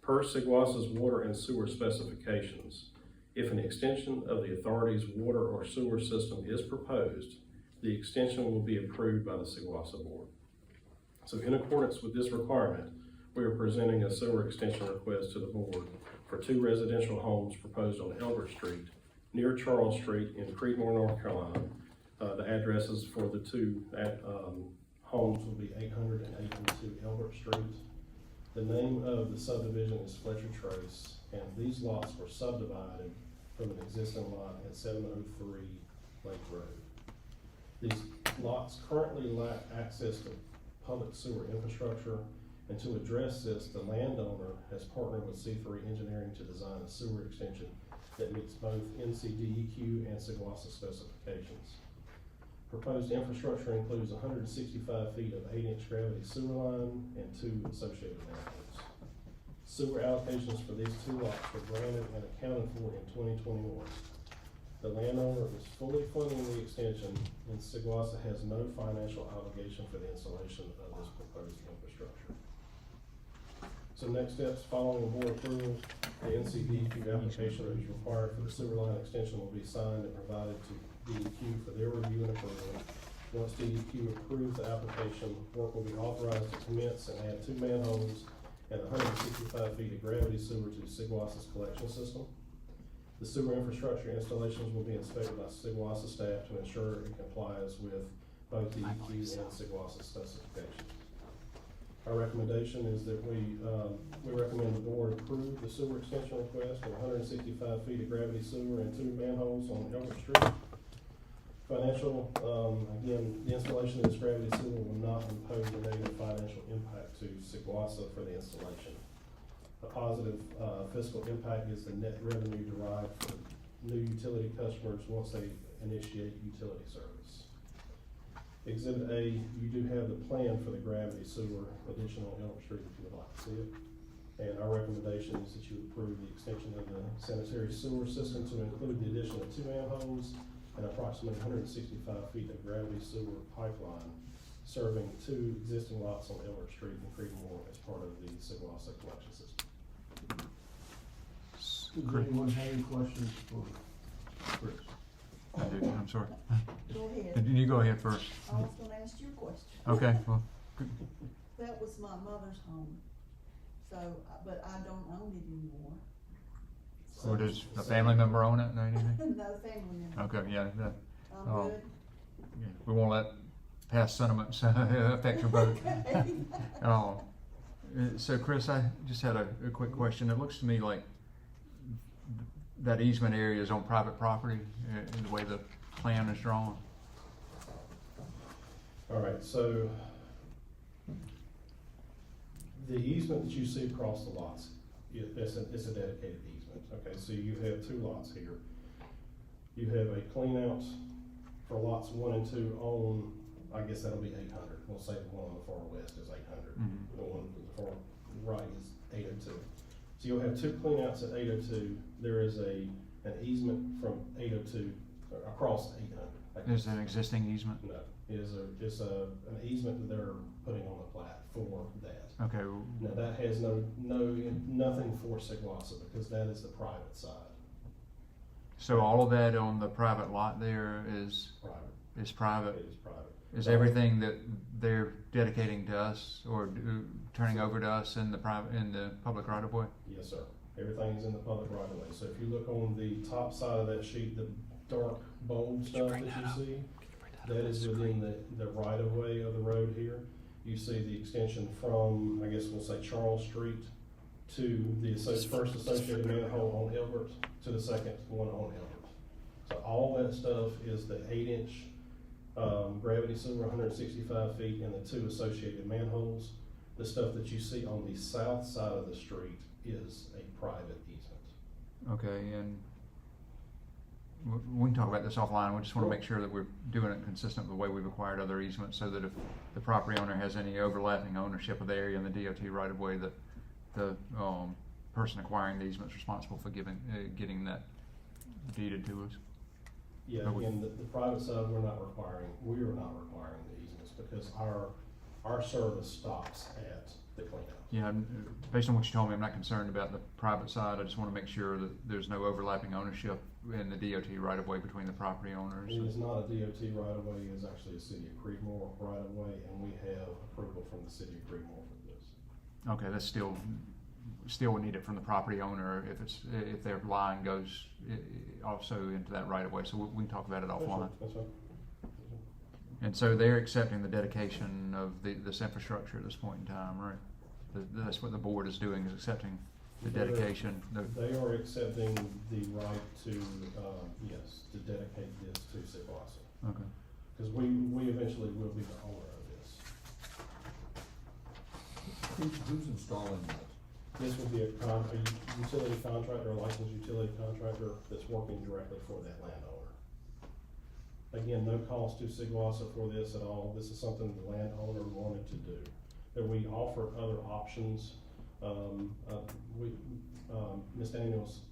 Per Seguasa's water and sewer specifications, if an extension of the authority's water or sewer system is proposed, the extension will be approved by the Seguasa Board. So in accordance with this requirement, we are presenting a sewer extension request to the board for 2 residential homes proposed on Elbert Street, near Charles Street in Creedmoor, North Carolina. The addresses for the 2 homes will be 800 and 802 Elbert Street. The name of the subdivision is Fletcher Trace, and these lots were subdivided from an existing lot at 703 Lake Road. These lots currently lack access to public sewer infrastructure, and to address this, the landowner has partnered with C3 Engineering to design a sewer extension that meets both NCDEQ and Seguasa specifications. Proposed infrastructure includes 165 feet of 8-inch gravity sewer line and 2 associated manholes. Sewer allocations for these 2 lots were granted and accounted for in 2021. The landowner is fully funding the extension, and Seguasa has no financial obligation for the installation of this proposed infrastructure. So next steps, following board approval, the NCDEQ application that is required for the sewer line extension will be signed and provided to DEQ for their review and approval. Once DEQ approves the application, work will be authorized to commence and add 2 manholes and 165 feet of gravity sewer to Seguasa's collection system. The sewer infrastructure installations will be inspected by Seguasa staff to ensure it complies with both DEQ and Seguasa specifications. Our recommendation is that we recommend the board approve the sewer extension request of 165 feet of gravity sewer and 2 manholes on Elbert Street. Financial, again, the installation of this gravity sewer will not impose a negative financial impact to Seguasa for the installation. A positive fiscal impact is the net revenue derived for new utility customers once they initiate utility service. Exhibit A, you do have the plan for the gravity sewer addition on Elm Street if you would like to see it. And our recommendation is that you approve the extension of the sanitary sewer system to include the addition of 2 manholes and approximately 165 feet of gravity sewer pipeline serving 2 existing lots on Elbert Street in Creedmoor as part of the Seguasa collection system. Does anyone have any questions for Chris? I do, I'm sorry. Go ahead. You go ahead first. I was gonna ask you a question. Okay, well, That was my mother's home, so, but I don't own it anymore. so does a family member own it or anything? No family member. Okay, yeah, that, I'm good. yeah, we won't let past sentiments affect your vote. So Chris, I just had a quick question. It looks to me like that easement area is on private property in the way the plan is drawn. All right, so the easement that you see across the lots, it's a dedicated easement. Okay, so you have 2 lots here. You have a clean out for lots 1 and 2 on, I guess that'll be 800. We'll say the one on the far west is 800. Mm-hmm. The one on the far right is 802. So you'll have 2 cleanouts at 802. There is an easement from 802 across 800. Is it an existing easement? No, it's an easement that they're putting on the plat for that. Okay. Now that has nothing for Seguasa because that is the private side. So all of that on the private lot there is Private. is private. It is private. Is everything that they're dedicating to us or turning over to us in the public right of way? Yes, sir. Everything is in the public right of way. So if you look on the top side of that sheet, the dark bold stuff that you see, that is within the right of way of the road here. You see the extension from, I guess we'll say Charles Street to the first associated manhole on Elbert to the second one on Elbert. So all that stuff is the 8-inch gravity sewer, 165 feet, and the 2 associated manholes. The stuff that you see on the south side of the street is a private easement. Okay, and we can talk about this offline. We just want to make sure that we're doing it consistent with the way we've acquired other easements, so that if the property owner has any overlapping ownership of the area in the DOT right of way, that the person acquiring the easement is responsible for getting that deeded to us. Yeah, But again, the private side, we are not requiring the easements because our service stops at the cleanout. Yeah, based on what you told me, I'm not concerned about the private side. I just want to make sure that there's no overlapping ownership in the DOT right of way between the property owners. It is not a DOT right of way, it is actually a city of Creedmoor right of way, and we have approval from the city of Creedmoor for this. Okay, that's still would need it from the property owner if their line goes also into that right of way. So we can talk about it offline. That's right. And so they're accepting the dedication of this infrastructure at this point in time, right? That's what the board is doing, is accepting the dedication. They are accepting the right to, yes, to dedicate this to Siglasa. Okay. Because we eventually will be the owner of this. Who's installing that? This will be a utility contractor, a licensed utility contractor that's working directly for that landowner. Again, no cost to Siglasa for this at all. This is something the landowner wanted to do. That we offered other options. Ms. Daniels,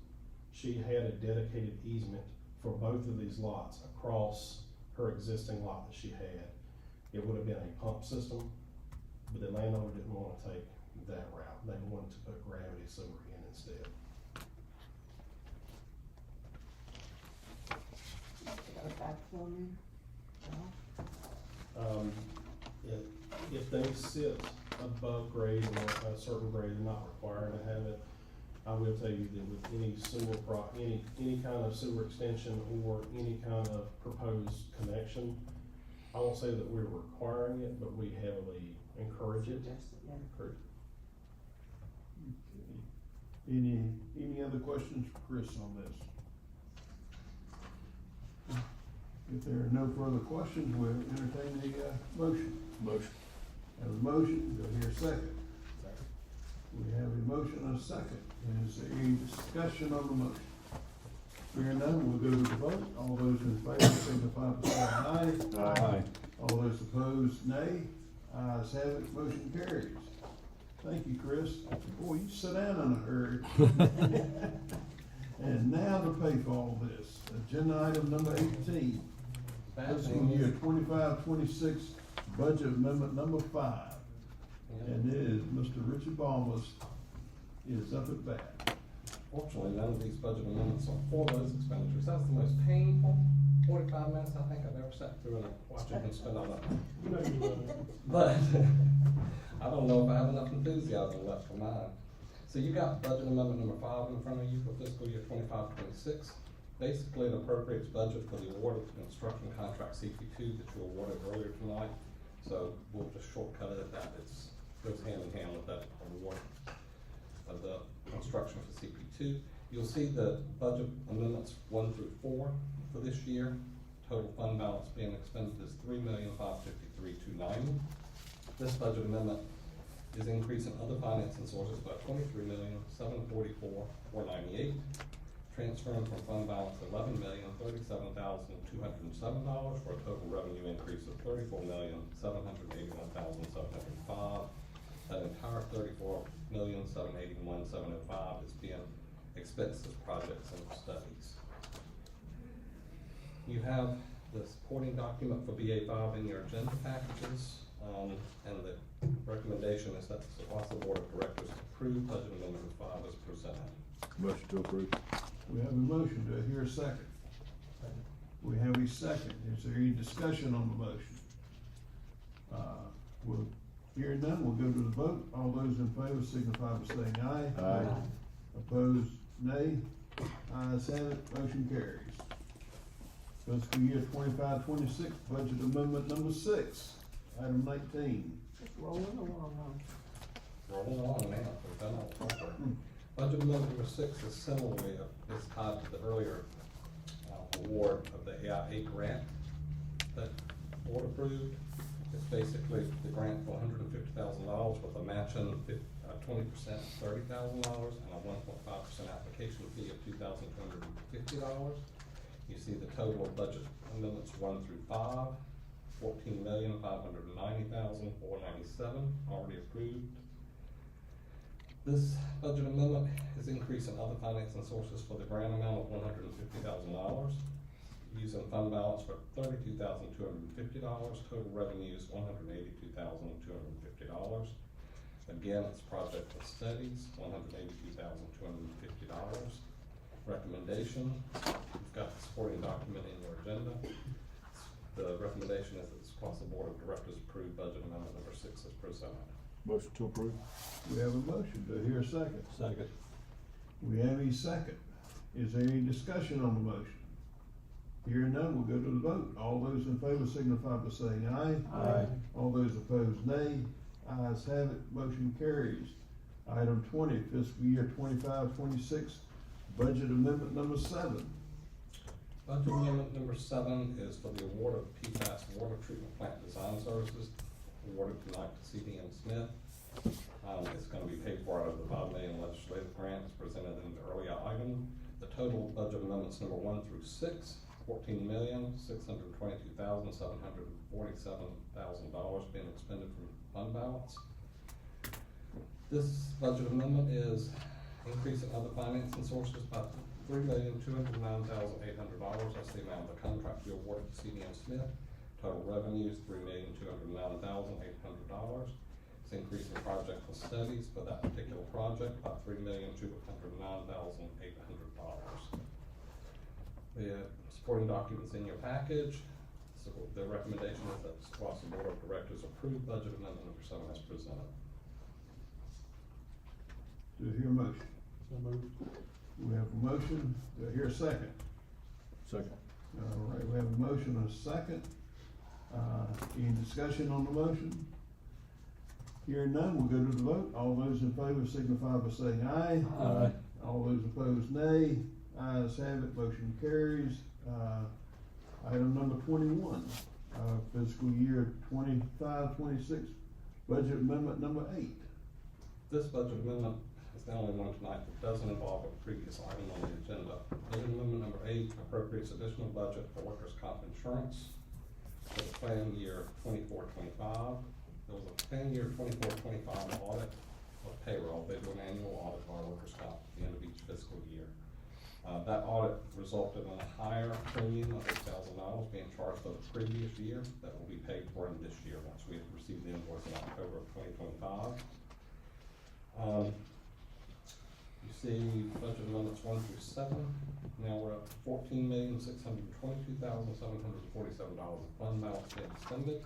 she had a dedicated easement for both of these lots across her existing lot that she had. It would have been a pump system, but the landowner didn't want to take that route. They wanted to put gravity sewer in instead. Got a back for me? If they sit above grade or a certain grade, they're not required to have it. I will tell you that with any sewer any kind of sewer extension or any kind of proposed connection, I won't say that we're requiring it, but we heavily encourage it. Any other questions for Chris on this? If there are no further questions, we'll entertain the motion. Motion. Have a motion, do I hear a second? We have a motion and a second. Is there any discussion on the motion? Hearing none, we'll go to the vote. All those in favor signify by saying aye. Aye. All those opposed, nay. Ayes have it, motion carries. Thank you, Chris. Boy, you sit down in a hurry. And now to pay for all this. Agenda item number 18. Fiscal year 25-26 budget amendment number 5. And it is Mr. Richard Balmas is up at bat. Fortunately, none of these budget amendments are for those expenditures. That's the most painful 45 minutes I think I've ever sat through and watched it and spent on that. You know you would. But I don't know if I have enough enthusiasm left for mine. So you got budget amendment number 5 in front of you for fiscal year 25-26. Basically, it appropriates budget for the award of the construction contract CP2 that you awarded earlier tonight. So we'll just shortcut it at that. It goes hand in hand with that award of the construction for CP2. You'll see the budget amendments 1 through 4 for this year. Total fund balance being expended is $3,553,290. This budget amendment is increasing other financing sources by $23,744,498. Transferring from fund balance $11,037,207 for a total revenue increase of $34,781,705. That entire $34,781,705 is being expensed as projects and studies. You have the supporting document for BA5 in your agenda packages, and the recommendation is that the Siglasa Board of Directors approve budget amendment 5 as presented. Motion to approve. We have a motion, do I hear a second? We have a second. Is there any discussion on the motion? We'll hear none, we'll go to the vote. All those in favor signify by saying aye. Aye. Opposed, nay. Ayes have it, motion carries. Fiscal year 25-26 budget amendment number 6, item 19. Just rolling along. Rolling along now, we've done all the work. Budget amendment number 6 is similarly is tied to the earlier award of the AI8 grant that board approved. It's basically the grant for $150,000 with a matching 20%, $30,000, and a 1.5% application fee of $2,250. You see the total of budget amendments 1 through 5, $14,590,497 already approved. This budget amendment is increasing other financing sources for the grant amount of $150,000. Using fund balance for $32,250, total revenues $182,250. Again, it's project for studies, $182,250. Recommendation, you've got the supporting document in your agenda. The recommendation is that the Sequoia Board of Directors approve budget amendment number 6 as presented. Motion to approve. We have a motion. Do I hear a second? Second. We have a second. Is there any discussion on the motion? Hearing none, we'll go to the vote. All those in favor signify by saying aye. Aye. All those opposed, nay. Ayes have it, motion carries. Item 20, fiscal year 25-26, budget amendment number 7. Budget amendment number 7 is for the award of PFAS water treatment plant design services awarded tonight to CDM Smith. It's going to be paid for out of the $5 million legislative grant as presented in the earlier item. The total budget amendments number 1 through 6, $14,622,747,000 being expended from fund balance. This budget amendment is increasing other financing sources by $3,209,800. That's the amount of the contract we awarded to CDM Smith. Total revenues $3,209,800. It's increasing project for studies for that particular project by $3,209,800. The supporting documents in your package. So the recommendation is that the Sequoia Board of Directors approve budget amendment number 7 as presented. Do I hear a motion? So moved. We have a motion. Do I hear a second? Second. All right, we have a motion and a second. Any discussion on the motion? Hearing none, we'll go to the vote. All those in favor signify by saying aye. Aye. All those opposed, nay. Ayes have it, motion carries. Item number 21, fiscal year 25-26, budget amendment number 8. This budget amendment is the only one tonight that doesn't involve a previous item on the agenda. Budget amendment number 8 appropriates additional budget for workers' comp insurance for the plan year 24-25. There was a plan year 24-25 audit of payroll. They do an annual audit of our workers' comp at the end of each fiscal year. That audit resulted in a higher premium of $8,000 being charged for the previous year that will be paid for in this year once we have received the invoice in October of 2025. You see budget amendments 1 through 7. Now we're up to $14,622,747 of fund balance being expended.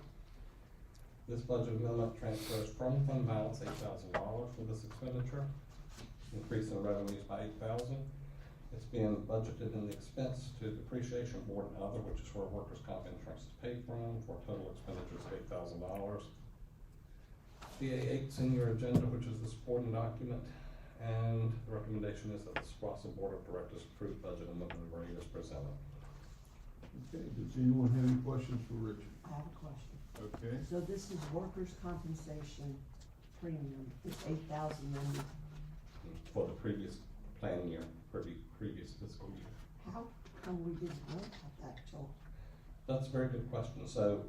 This budget amendment transfers from fund balance $8,000 for this expenditure, increasing revenues by $8,000. It's being budgeted in the expense to depreciation board and other, which is where workers' comp insurance is paid from, for total expenditures of $8,000. BA8's in your agenda, which is the supporting document, and the recommendation is that the Sequoia Board of Directors approve budget amendment number 8 as presented. Okay, does anyone have any questions for Richard? I have a question. Okay. So this is workers' compensation premium, it's $8,000 For the previous plan year, previous fiscal year. How come we didn't know about that till? That's a very good question. So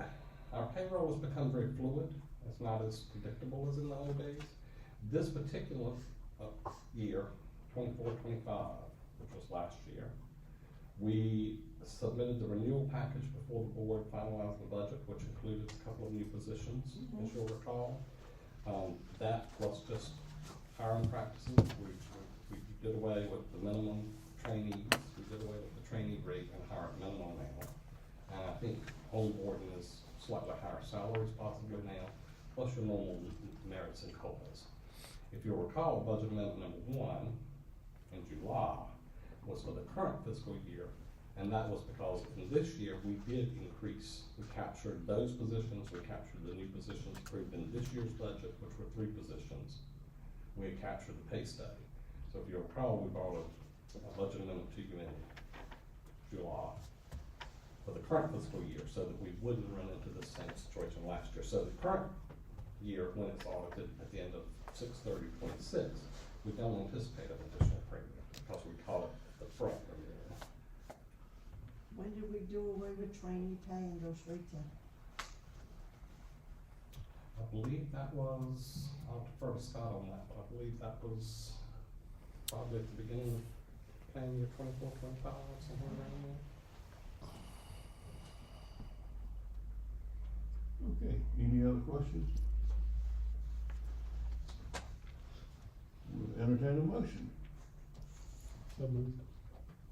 our payroll has become very fluid. It's not as predictable as in the old days. This particular year, 24-25, which was last year, we submitted the renewal package before the board finalized the budget, which included a couple of new positions, as you'll recall. That was just hiring practices. We did away with the minimum trainees. We did away with the trainee rate and hired minimum now. And I think home boarding is slightly higher salaries possibly now, plus your normal merits and COLAs. If you'll recall, budget amendment number 1 in July was for the current fiscal year, and that was because in this year we did increase. We captured those positions, we captured the new positions approved in this year's budget, which were 3 positions. We had captured the pay study. So if you'll recall, we brought a budget amendment to you in July. for the current fiscal year, so that we wouldn't run into the same situation last year. So the current year, when it's audited at the end of 6/30/26, we don't anticipate an additional premium, because we call it the front premium. When did we do away with trainee pay and go straight to? I believe that was, I'll defer to Scott on that, but I believe that was probably at the beginning of plan year 24/25, somewhere around there. Okay, any other questions? We'll entertain a motion. So moved.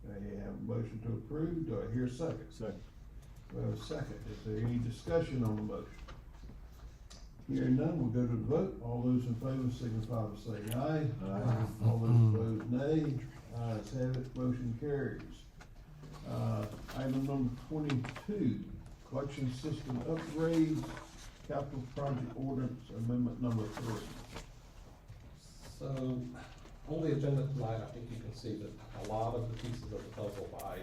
I have a motion to approve, do I hear a second? Second. We have a second, is there any discussion on the motion? Hearing none, we'll go to the vote, all those in favor signify by saying aye. Aye. All those opposed, nay. Ayes have it, motion carries. Item number 22, collection system upgrades, capital project ordinance amendment number 3. So, on the agenda tonight, I think you can see that a lot of the pieces of the puzzle by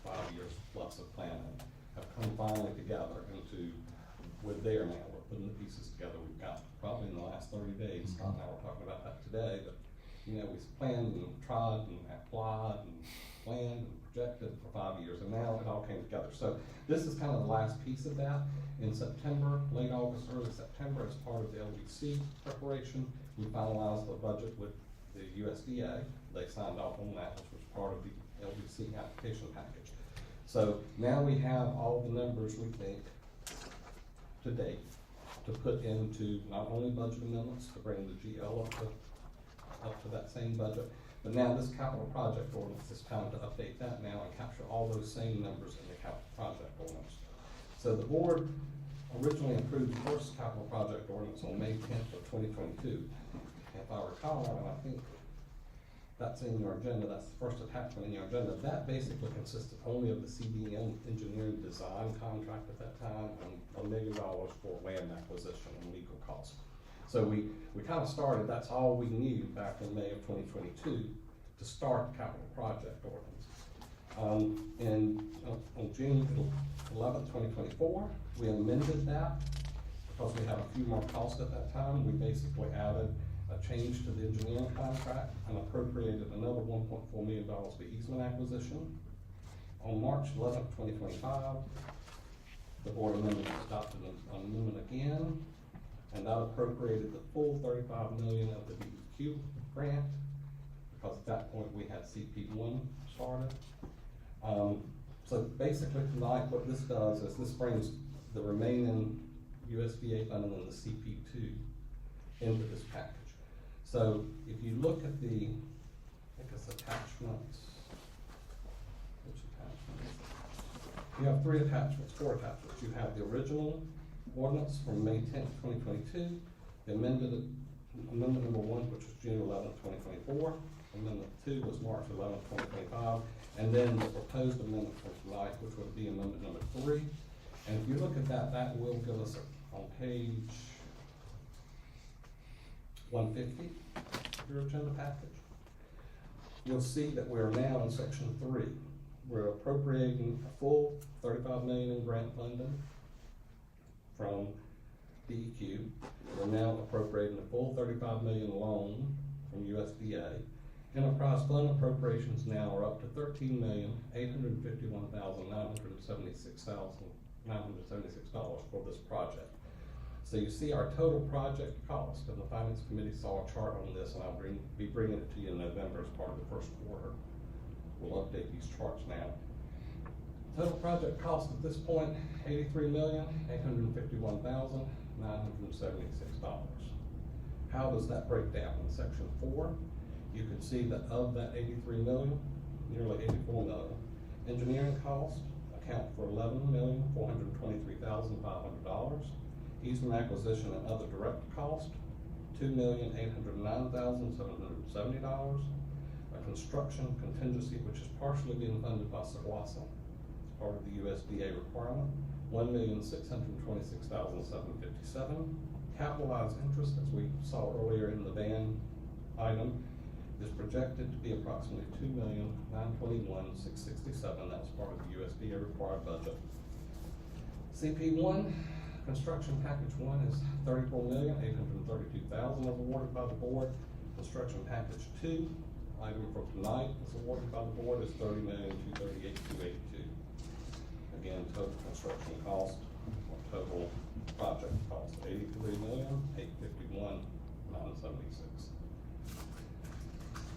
5 years plus of planning have come finally together into, we're there now, we're putting the pieces together. We've got probably in the last 30 days, Scott and I were talking about that today, but, you know, we planned and tried and applied and planned and projected for 5 years, and now it all came together. So this is kind of the last piece of that. In September, late August, early September, as part of the LDC preparation, we finalized the budget with the USDA. They signed off on that, which was part of the LDC application package. So now we have all the numbers we think to date to put into not only budget amendments to bring the GL up to that same budget, but now this capital project ordinance, it's time to update that now and capture all those same numbers in the capital project ordinance. So the board originally approved the first capital project ordinance on May 10th of 2022. If I recall, and I think that's in your agenda, that's the first attachment in your agenda, that basically consisted only of the CDM engineering design contract at that time and $1 million for land acquisition and legal costs. So we kind of started, that's all we knew back in May of 2022 to start the capital project ordinance. On June 11th, 2024, we amended that because we had a few more costs at that time. We basically added a change to the engineering contract and appropriated another $1.4 million for easement acquisition. On March 11th, 2025, the board amendment adopted an amendment again, and that appropriated the full $35 million of the DEQ grant, because at that point we had CP1 started. So basically tonight what this does is this brings the remaining USDA funding in the CP2 into this package. So if you look at the, I think it's attachments, which attachments? You have 4 attachments. You have the original ordinance from May 10th, 2022, the amendment number 1, which was June 11th, 2024, amendment 2 was March 11th, 2025, and then the proposed amendment for tonight, which would be amendment number 3. And if you look at that, that will give us on page 150, your agenda package. You'll see that we're now in section 3. We're appropriating a full $35 million in grant funding from DEQ. We're now appropriating a full $35 million loan from USDA. Enterprise fund appropriations now are up to $13,851,976 for this project. So you see our total project cost, and the Finance Committee saw a chart on this, and I'll be bringing it to you in November as part of the first quarter. We'll update these charts now. Total project cost at this point, $83,851,976. How does that break down? In section 4, you can see that of that $83 million, nearly $84 million, engineering costs account for $11,423,500. Easement acquisition and other direct costs, $2,809,770. A construction contingency, which is partially being funded by Seguasa, as part of the USDA requirement, $1,626,757. Capitalized interest, as we saw earlier in the ban item, is projected to be approximately $2,921,667. That's part of the USDA required budget. CP1, construction package 1 is $34,832,000 awarded by the board. Construction package 2, item for tonight, is awarded by the board is $30,238,282. Again, total construction cost, or total project cost, $83,851,976.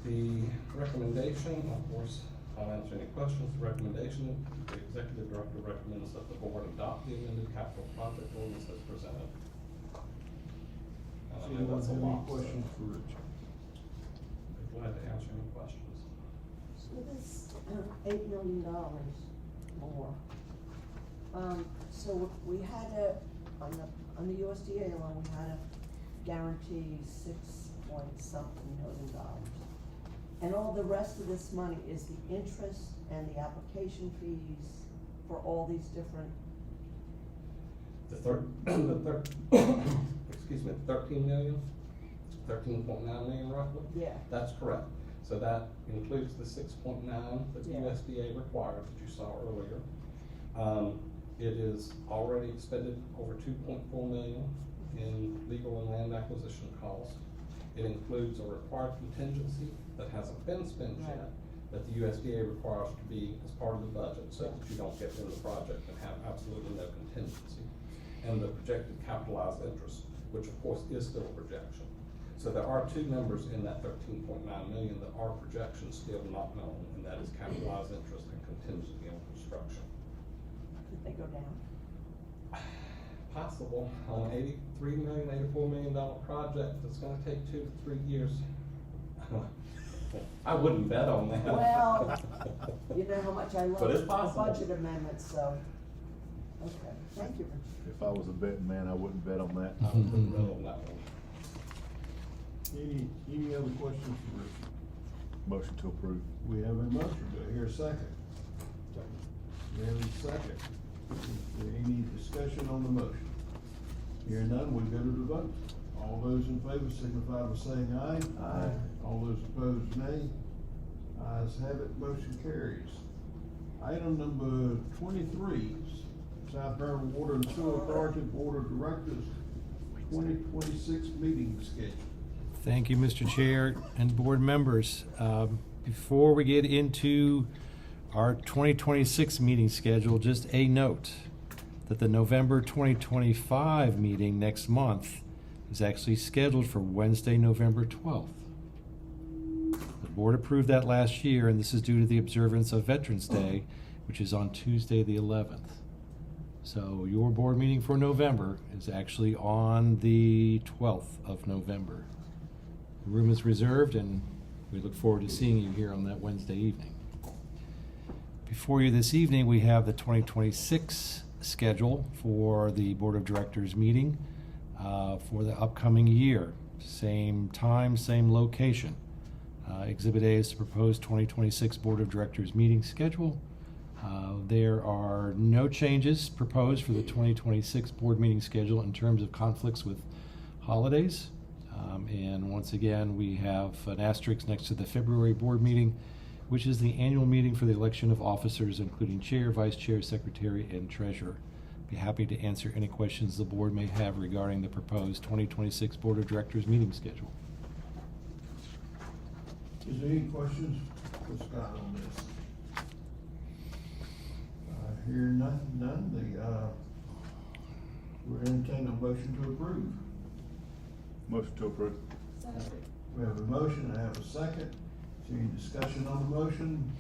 The recommendation, of course, I'll answer any questions. The recommendation, the executive director recommends that the board adopt the amended capital project ordinance as presented. I know that's a lot, so Questions for Rich? be glad to answer any questions. So this $8 million more. So we had on the USDA loan, we had to guarantee $6-point-something million. And all the rest of this money is the interest and the application fees for all these different. Excuse me, 13.9 million roughly? Yeah. That's correct. So that includes the 6.9 that the Yeah. USDA required that you saw earlier. It is already expended over 2.4 million in legal and land acquisition costs. It includes a required contingency that hasn't been spent yet, that the USDA requires to be as part of the budget, so that you don't get in the project and have absolutely no contingency. And the projected capitalized interest, which of course is still a projection. So there are two numbers in that 13.9 million that are projections still not known, and that is capitalized interest and contingency on construction. Could they go down? Possible on an $84 million project that's gonna take 2 to 3 years. I wouldn't bet on that. Well, you know how much I love But it's the possible. budget amendments, so, okay, thank you. If I was a betting man, I wouldn't bet on that. I wouldn't bet on that one. Any other questions for Rich? Motion to approve. We have a motion, do I hear a second? We have a second. Is there any discussion on the motion? Hearing none, we go to the vote. All those in favor signify by saying aye. Aye. All those opposed, nay. Ayes have it, motion carries. Item number 23, South Carolina Water and Sewer Authority Board of Directors 2026 meeting schedule. Thank you, Mr. Chair and board members. Before we get into our 2026 meeting schedule, just a note that the November 2025 meeting next month is actually scheduled for Wednesday, November 12th. The board approved that last year, and this is due to the observance of Veterans Day, which is on Tuesday, the 11th. So your board meeting for November is actually on the 12th of November. The room is reserved, and we look forward to seeing you here on that Wednesday evening. Before you this evening, we have the 2026 schedule for the Board of Directors meeting for the upcoming year. Same time, same location. Exhibit A is the proposed 2026 Board of Directors meeting schedule. There are no changes proposed for the 2026 board meeting schedule in terms of conflicts with holidays. And once again, we have an asterisk next to the February board meeting, which is the annual meeting for the election of officers, including chair, vice chair, secretary, and treasurer. Be happy to answer any questions the board may have regarding the proposed 2026 Board of Directors meeting schedule. Is there any questions for Scott on this? Hear none, we're entertaining a motion to approve. Motion to approve. We have a motion, I have a second. Is there any discussion on the motion?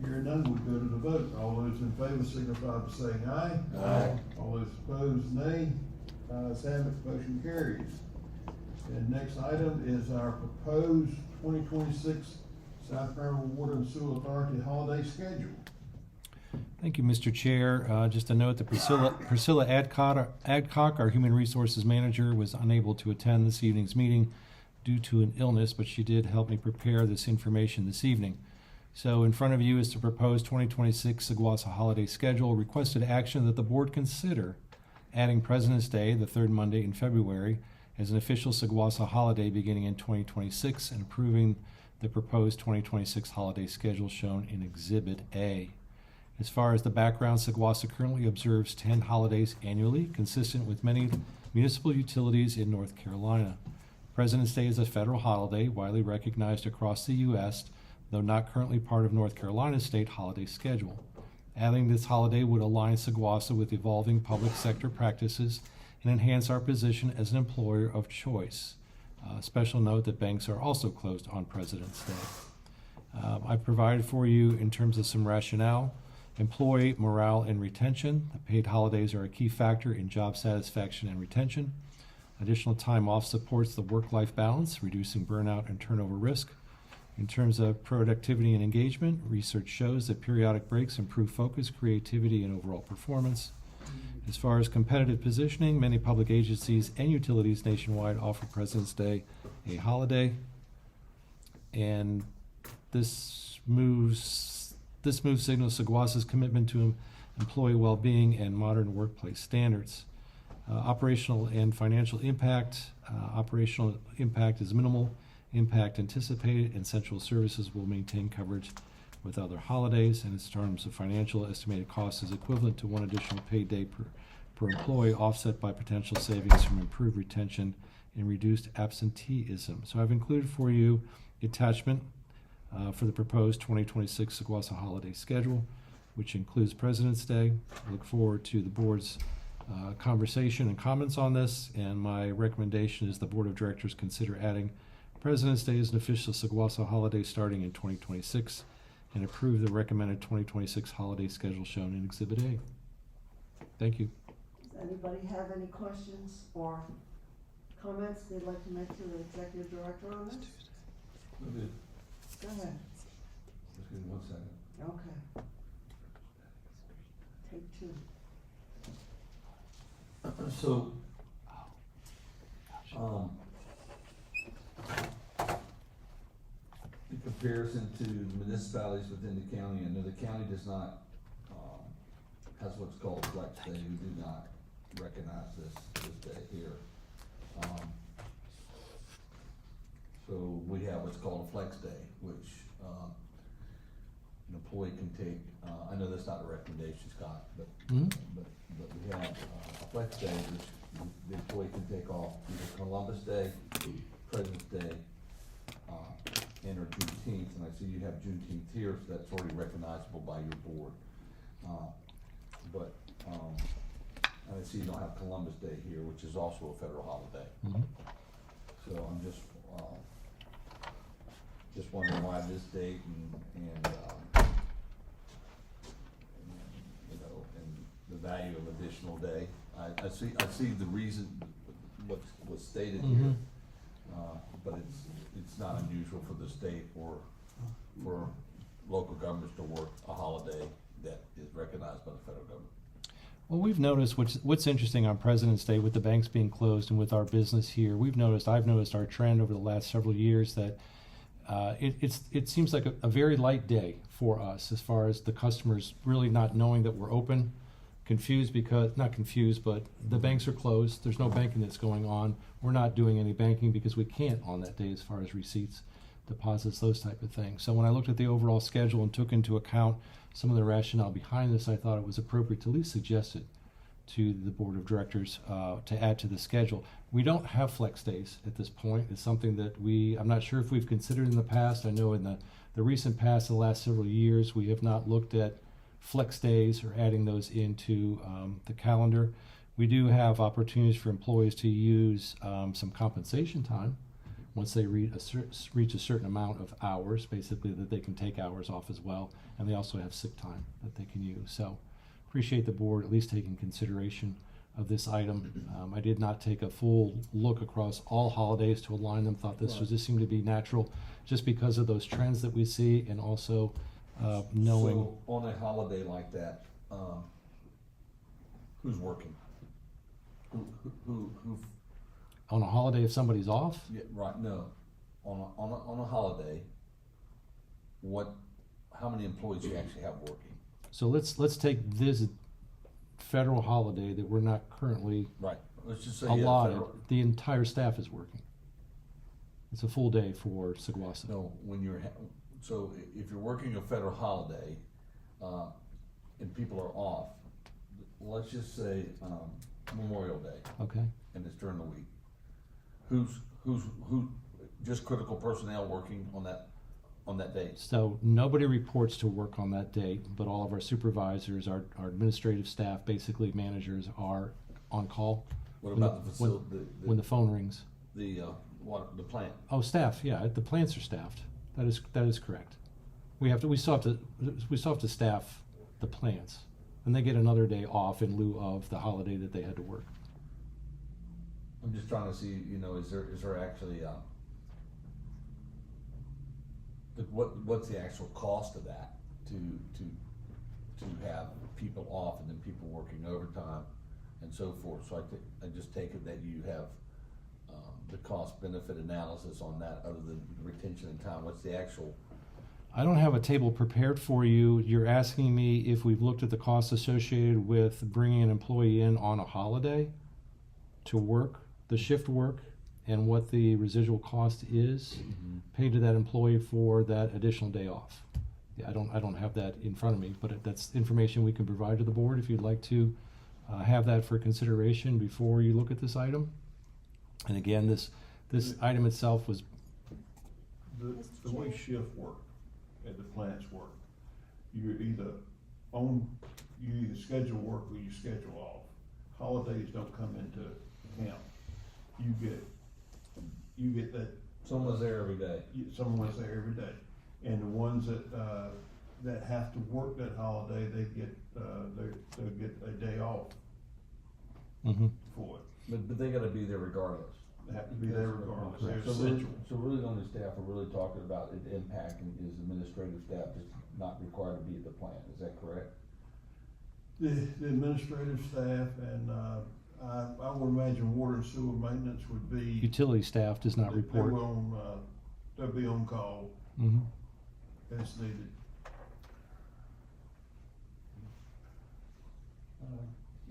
Hearing none, we go to the vote. All those in favor signify by saying aye. Aye. All those opposed, nay. Ayes have it, motion carries. And next item is our proposed 2026 South Carolina Water and Sewer Authority holiday schedule. Thank you, Mr. Chair. Just a note that Priscilla Adcock, our Human Resources Manager, was unable to attend this evening's meeting due to an illness, but she did help me prepare this information this evening. So in front of you is the proposed 2026 Saguasa holiday schedule. Requested action that the board consider adding President's Day, the third Monday in February, as an official Saguasa holiday beginning in 2026 and approving the proposed 2026 holiday schedule shown in Exhibit A. As far as the background, Saguasa currently observes 10 holidays annually, consistent with many municipal utilities in North Carolina. President's Day is a federal holiday, widely recognized across the U.S., though not currently part of North Carolina's state holiday schedule. Adding this holiday would align Saguasa with evolving public sector practices and enhance our position as an employer of choice. Special note that banks are also closed on President's Day. I've provided for you in terms of some rationale. Employee morale and retention. The paid holidays are a key factor in job satisfaction and retention. Additional time off supports the work-life balance, reducing burnout and turnover risk. In terms of productivity and engagement, research shows that periodic breaks improve focus, creativity, and overall performance. As far as competitive positioning, many public agencies and utilities nationwide offer President's Day a holiday. And this move signals Saguasa's commitment to employee well-being and modern workplace standards. Operational and financial impact. Operational impact is minimal. Impact anticipated, and central services will maintain coverage with other holidays. And in terms of financial, estimated cost is equivalent to one additional paid day per employee, offset by potential savings from improved retention and reduced absenteeism. So I've included for you attachment for the proposed 2026 Saguasa holiday schedule, which includes President's Day. I look forward to the board's conversation and comments on this, and my recommendation is the Board of Directors consider adding President's Day as an official Saguasa holiday starting in 2026 and approve the recommended 2026 holiday schedule shown in Exhibit A. Thank you. Does anybody have any questions or comments they'd like to make to the Executive Director on this? Go ahead. Just give me 1 second. Okay. Take 2. So, in comparison to municipalities within the county, I know the county does not, has what's called flex day. We do not recognize this day here. So we have what's called a flex day, which, an employee can take, I know that's not a recommendation, Scott, but we have a flex day, which the employee can take off either Columbus Day, President's Day, and or Juneteenth, and I see you have Juneteenth here, so that's already recognizable by your board. And I see you don't have Columbus Day here, which is also a federal holiday. So I'm just wondering why this date and you know, and the value of additional day. I see the reason what was stated here, but it's not unusual for the state or for local governments to work a holiday that is recognized by the federal government. Well, we've noticed what's interesting on President's Day with the banks being closed and with our business here. I've noticed our trend over the last several years that it seems like a very light day for us as far as the customers really not knowing that we're open, not confused, but the banks are closed. There's no banking that's going on. We're not doing any banking because we can't on that day as far as receipts, deposits, those type of things. So when I looked at the overall schedule and took into account some of the rationale behind this, I thought it was appropriate to at least suggest it to the Board of Directors to add to the schedule. We don't have flex days at this point. It's something that I'm not sure if we've considered in the past. I know in the recent past, the last several years, we have not looked at flex days or adding those into the calendar. We do have opportunities for employees to use some compensation time once they reach a certain amount of hours, basically that they can take hours off as well, and they also have sick time that they can use. So appreciate the board at least taking consideration of this item. I did not take a full look across all holidays to align them, thought this seemed to be natural just because of those trends that we see, and also knowing. So on a holiday like that, who's working? Who on a holiday if somebody's off? Yeah, right, no. On a holiday, how many employees do you actually have working? So let's take this federal holiday that we're not currently right. Let's just say allotted. The entire staff is working. It's a full day for Saguaso. No, when you're, so if you're working a federal holiday, and people are off, let's just say, Memorial Day, Okay. and it's during the week. Who, just critical personnel working on that day? So nobody reports to work on that date, but all of our supervisors, our administrative staff, basically managers, are on call. What when about the, the facility? when the phone rings? The plant? Oh, staff, yeah, the plants are staffed. That is correct. We still have to staff the plants, and they get another day off in lieu of the holiday that they had to work. I'm just trying to see, is there actually, what's the actual cost of that to have people off and then people working overtime and so forth? So I just take it that you have, the cost benefit analysis on that other than retention and time. What's the actual? I don't have a table prepared for you. You're asking me if we've looked at the costs associated with bringing an employee in on a holiday to work, the shift work, and what the residual cost is paid to that employee for that additional day off. Yeah, I don't have that in front of me, but that's information we can provide to the board if you'd like to have that for consideration before you look at this item. And again, this item itself was. The way shift work at the plants work, you either schedule work or you schedule off. Holidays don't come into account. You get that. Someone's there every day. Someone's there every day. And the ones that have to work that holiday, they'll get a day off for it. But they gotta be there regardless. They have to be there regardless. They're So essential. really the only staff we're really talking about the impact is administrative staff just not required to be at the plant, is that correct? The administrative staff and, I would imagine water and sewer maintenance would be. Utility staff does not report. They'll be on call as needed.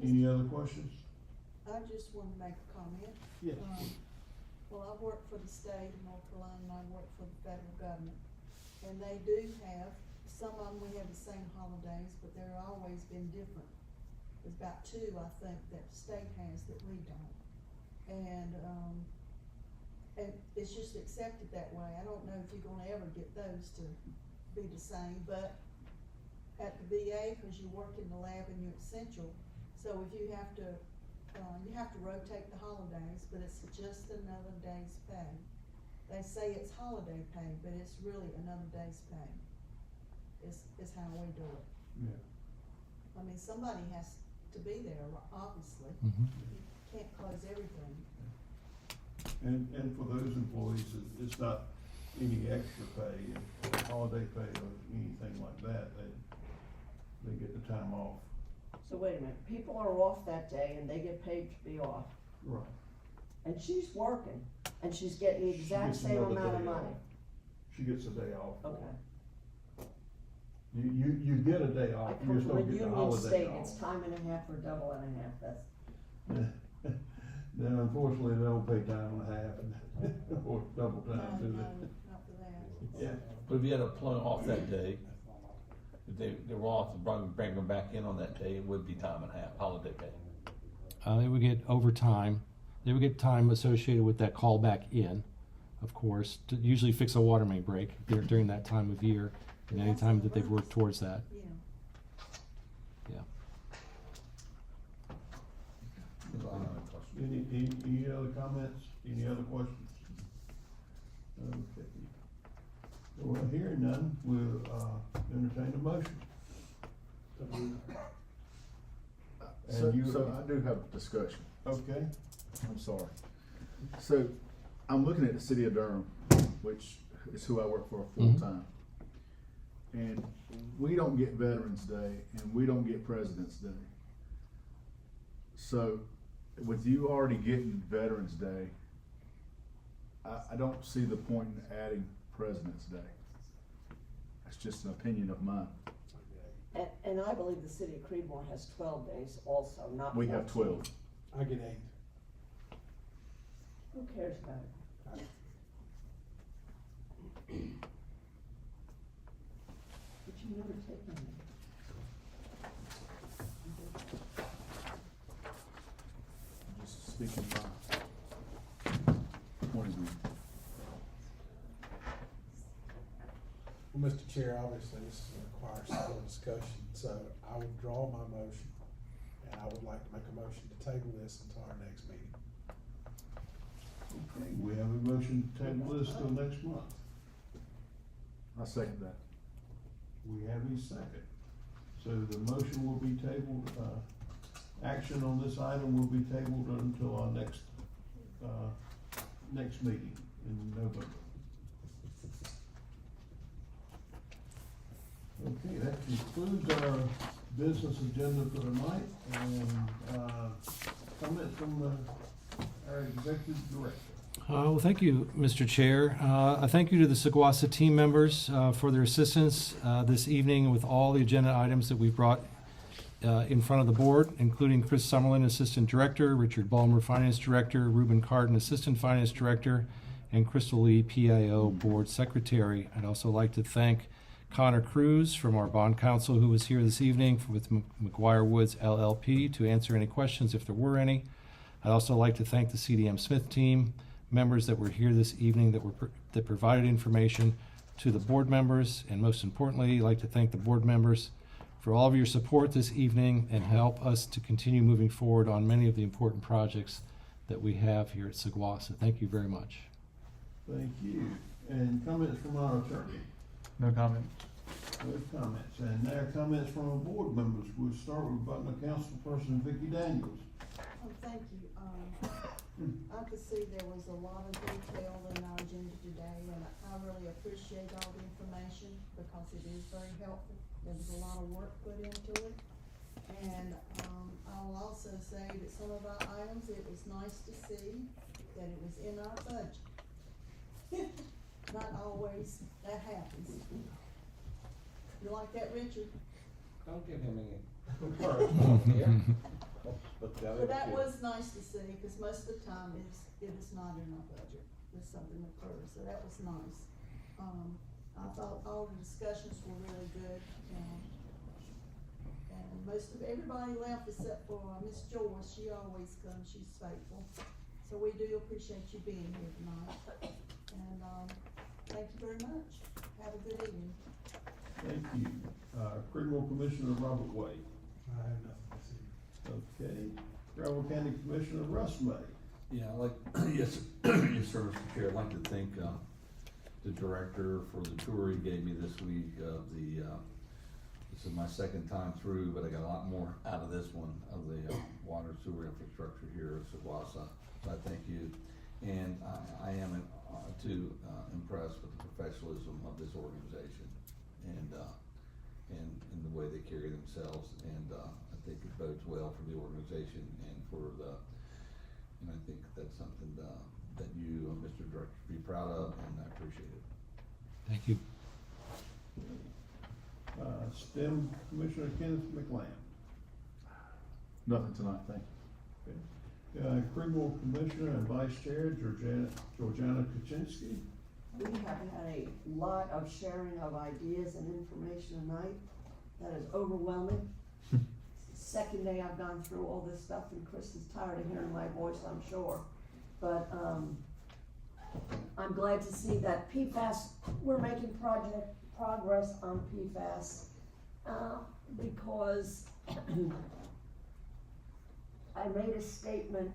Any other questions? I just want to make a comment. Yes. Well, I work for the state of North Carolina and I work for the federal government. And they do have, some of them we have the same holidays, but they're always been different. There's about two, I think, that the state has that we don't. And it's just accepted that way. I don't know if you're gonna ever get those to be the same, but at the VA, cause you work in the lab and you're essential, so if you have to rotate the holidays, but it's just another day's pay. They say it's holiday pay, but it's really another day's pay. Is how we do it. Yeah. I mean, somebody has to be there, obviously. You can't close everything. And for those employees, it's not any extra pay, holiday pay or anything like that. They get the time off. So wait a minute, people are off that day and they get paid to be off. Right. And she's working and she's getting the exact same another amount of day money. off. She gets a day off. Okay. You get a day I off, you come just from a don't get the union holiday state, off. it's time and a half or double and a half, that's. Then unfortunately, they don't pay time and a half or double time, do No, they? not for that. Yeah. But if you had a plant off that day, if they were off and bring them back in on that day, it would be time and a half, holiday pay. They would get overtime. They would get time associated with that call back in, of course, to usually fix a water main break during that time of year, and any time that they've worked towards that. Yeah. Any other comments? Any other questions? Okay. Well, hearing none, we'll, entertain a motion. So I do have a discussion. Okay. I'm sorry. So I'm looking at the city of Durham, which is who I work for full time. And we don't get Veterans Day and we don't get President's Day. So with you already getting Veterans Day, I don't see the point in adding President's Day. That's just an opinion of mine. And I believe the city of Creedmoor has 12 days also, not 14. We have 12. I get 8. Who cares about it? But you never take them. Just speaking my point of view. Well, Mr. Chair, obviously this requires some discussion, so I withdraw my motion. And I would like to make a motion to table this until our next meeting. Okay, we have a motion to table this till next month. I second that. We have a second. So the motion will be tabled, action on this item will be tabled until our next meeting in November. Okay, that concludes our business agenda for tonight, and, comments from our executive director. Well, thank you, Mr. Chair. A thank you to the Saguasa team members for their assistance this evening with all the agenda items that we've brought in front of the board, including Chris Summerlin, Assistant Director, Richard Ballmer, Finance Director, Ruben Carden, Assistant Finance Director, and Crystal Lee, PIO Board Secretary. I'd also like to thank Connor Cruz from our bond counsel, who was here this evening with McGuire Woods LLP to answer any questions if there were any. I'd also like to thank the CDM Smith team members that were here this evening that provided information to the board members, and most importantly, I'd like to thank the board members for all of your support this evening and help us to continue moving forward on many of the important projects that we have here at Saguasa. Thank you very much. Thank you. And comments from our attorney? No comment. No comments. And now comments from our board members. We'll start with Butler Councilperson Vicki Daniels. Oh, thank you. I could see there was a lot of detail in our agenda today, and I really appreciate all the information because it is very helpful. There was a lot of work put into it. And, I will also say that some of our items, it was nice to see that it was in our budget. Not always that happens. You like that, Richard? Don't give him any encouragement here. But that was nice to see, because most of the time it is not in our budget, if something occurs, so that was nice. I thought all the discussions were really good, and everybody left except for Miss Joyce. She always comes, she's faithful. So we do appreciate you being here tonight, and, thank you very much. Have a good evening. Thank you. Criminal Commissioner Robert Way. I have nothing to say. Okay. Gravel County Commissioner Russ May. Yeah, yes, yes, sir, Mr. Chair, I'd like to thank, the director for the tour he gave me this week of this is my second time through, but I got a lot more out of this one, of the, water sewer infrastructure here at Saguasa. So I thank you. And I am, too, impressed with the professionalism of this organization and the way they carry themselves. And, I think it bodes well for the organization and and I think that's something that you, Mr. Director, should be proud of, and I appreciate it. Thank you. STEM Commissioner Kenneth McLean. Nothing tonight, thank you. Okay. Criminal Commissioner and Vice Chair Georgiana Kaczynski. We have had a lot of sharing of ideas and information tonight. That is overwhelming. Second day I've gone through all this stuff, and Chris is tired of hearing my voice, I'm sure. But I'm glad to see that PFAS, we're making progress on PFAS, because I made a statement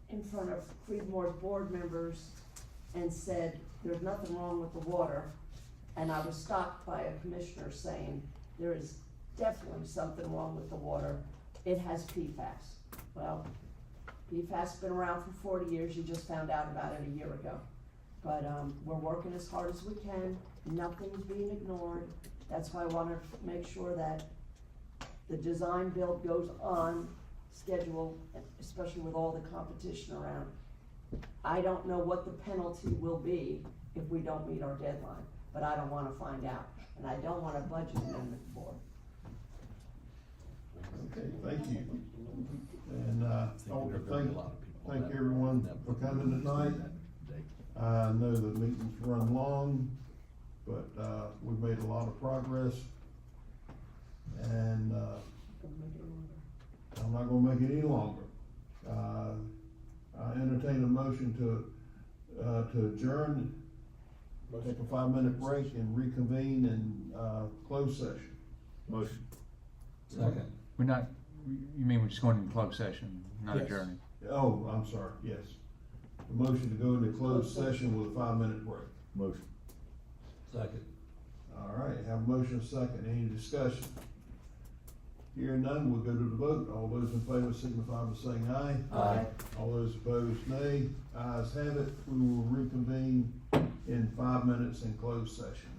in front of Creedmoor's board members and said, there's nothing wrong with the water. And I was stopped by a commissioner saying, there is definitely something wrong with the water. It has PFAS. Well, PFAS has been around for 40 years. You just found out about it a year ago. But we're working as hard as we can. Nothing's being ignored. That's why I want to make sure that the design build goes on schedule, especially with all the competition around. I don't know what the penalty will be if we don't meet our deadline, but I don't want to find out. And I don't want a budget amendment for it. Okay, thank you. And I want to thank everyone for coming tonight. I know the meetings run long, but, we've made a lot of progress. And, I'm not gonna make it any longer. I entertain a motion to adjourn, take a 5-minute break and reconvene in, closed session. Motion. Second. We're not, you mean we're just going into closed session, not Yes. adjourning? Oh, I'm sorry, yes. A motion to go into closed session with a 5-minute break. Motion. Second. All right, have a motion and a second. Any discussion? Hearing none, we'll go to the vote. All those in favor signify by saying aye. Aye. All those opposed, nay. Ayes have it. We will reconvene in 5 minutes in closed session.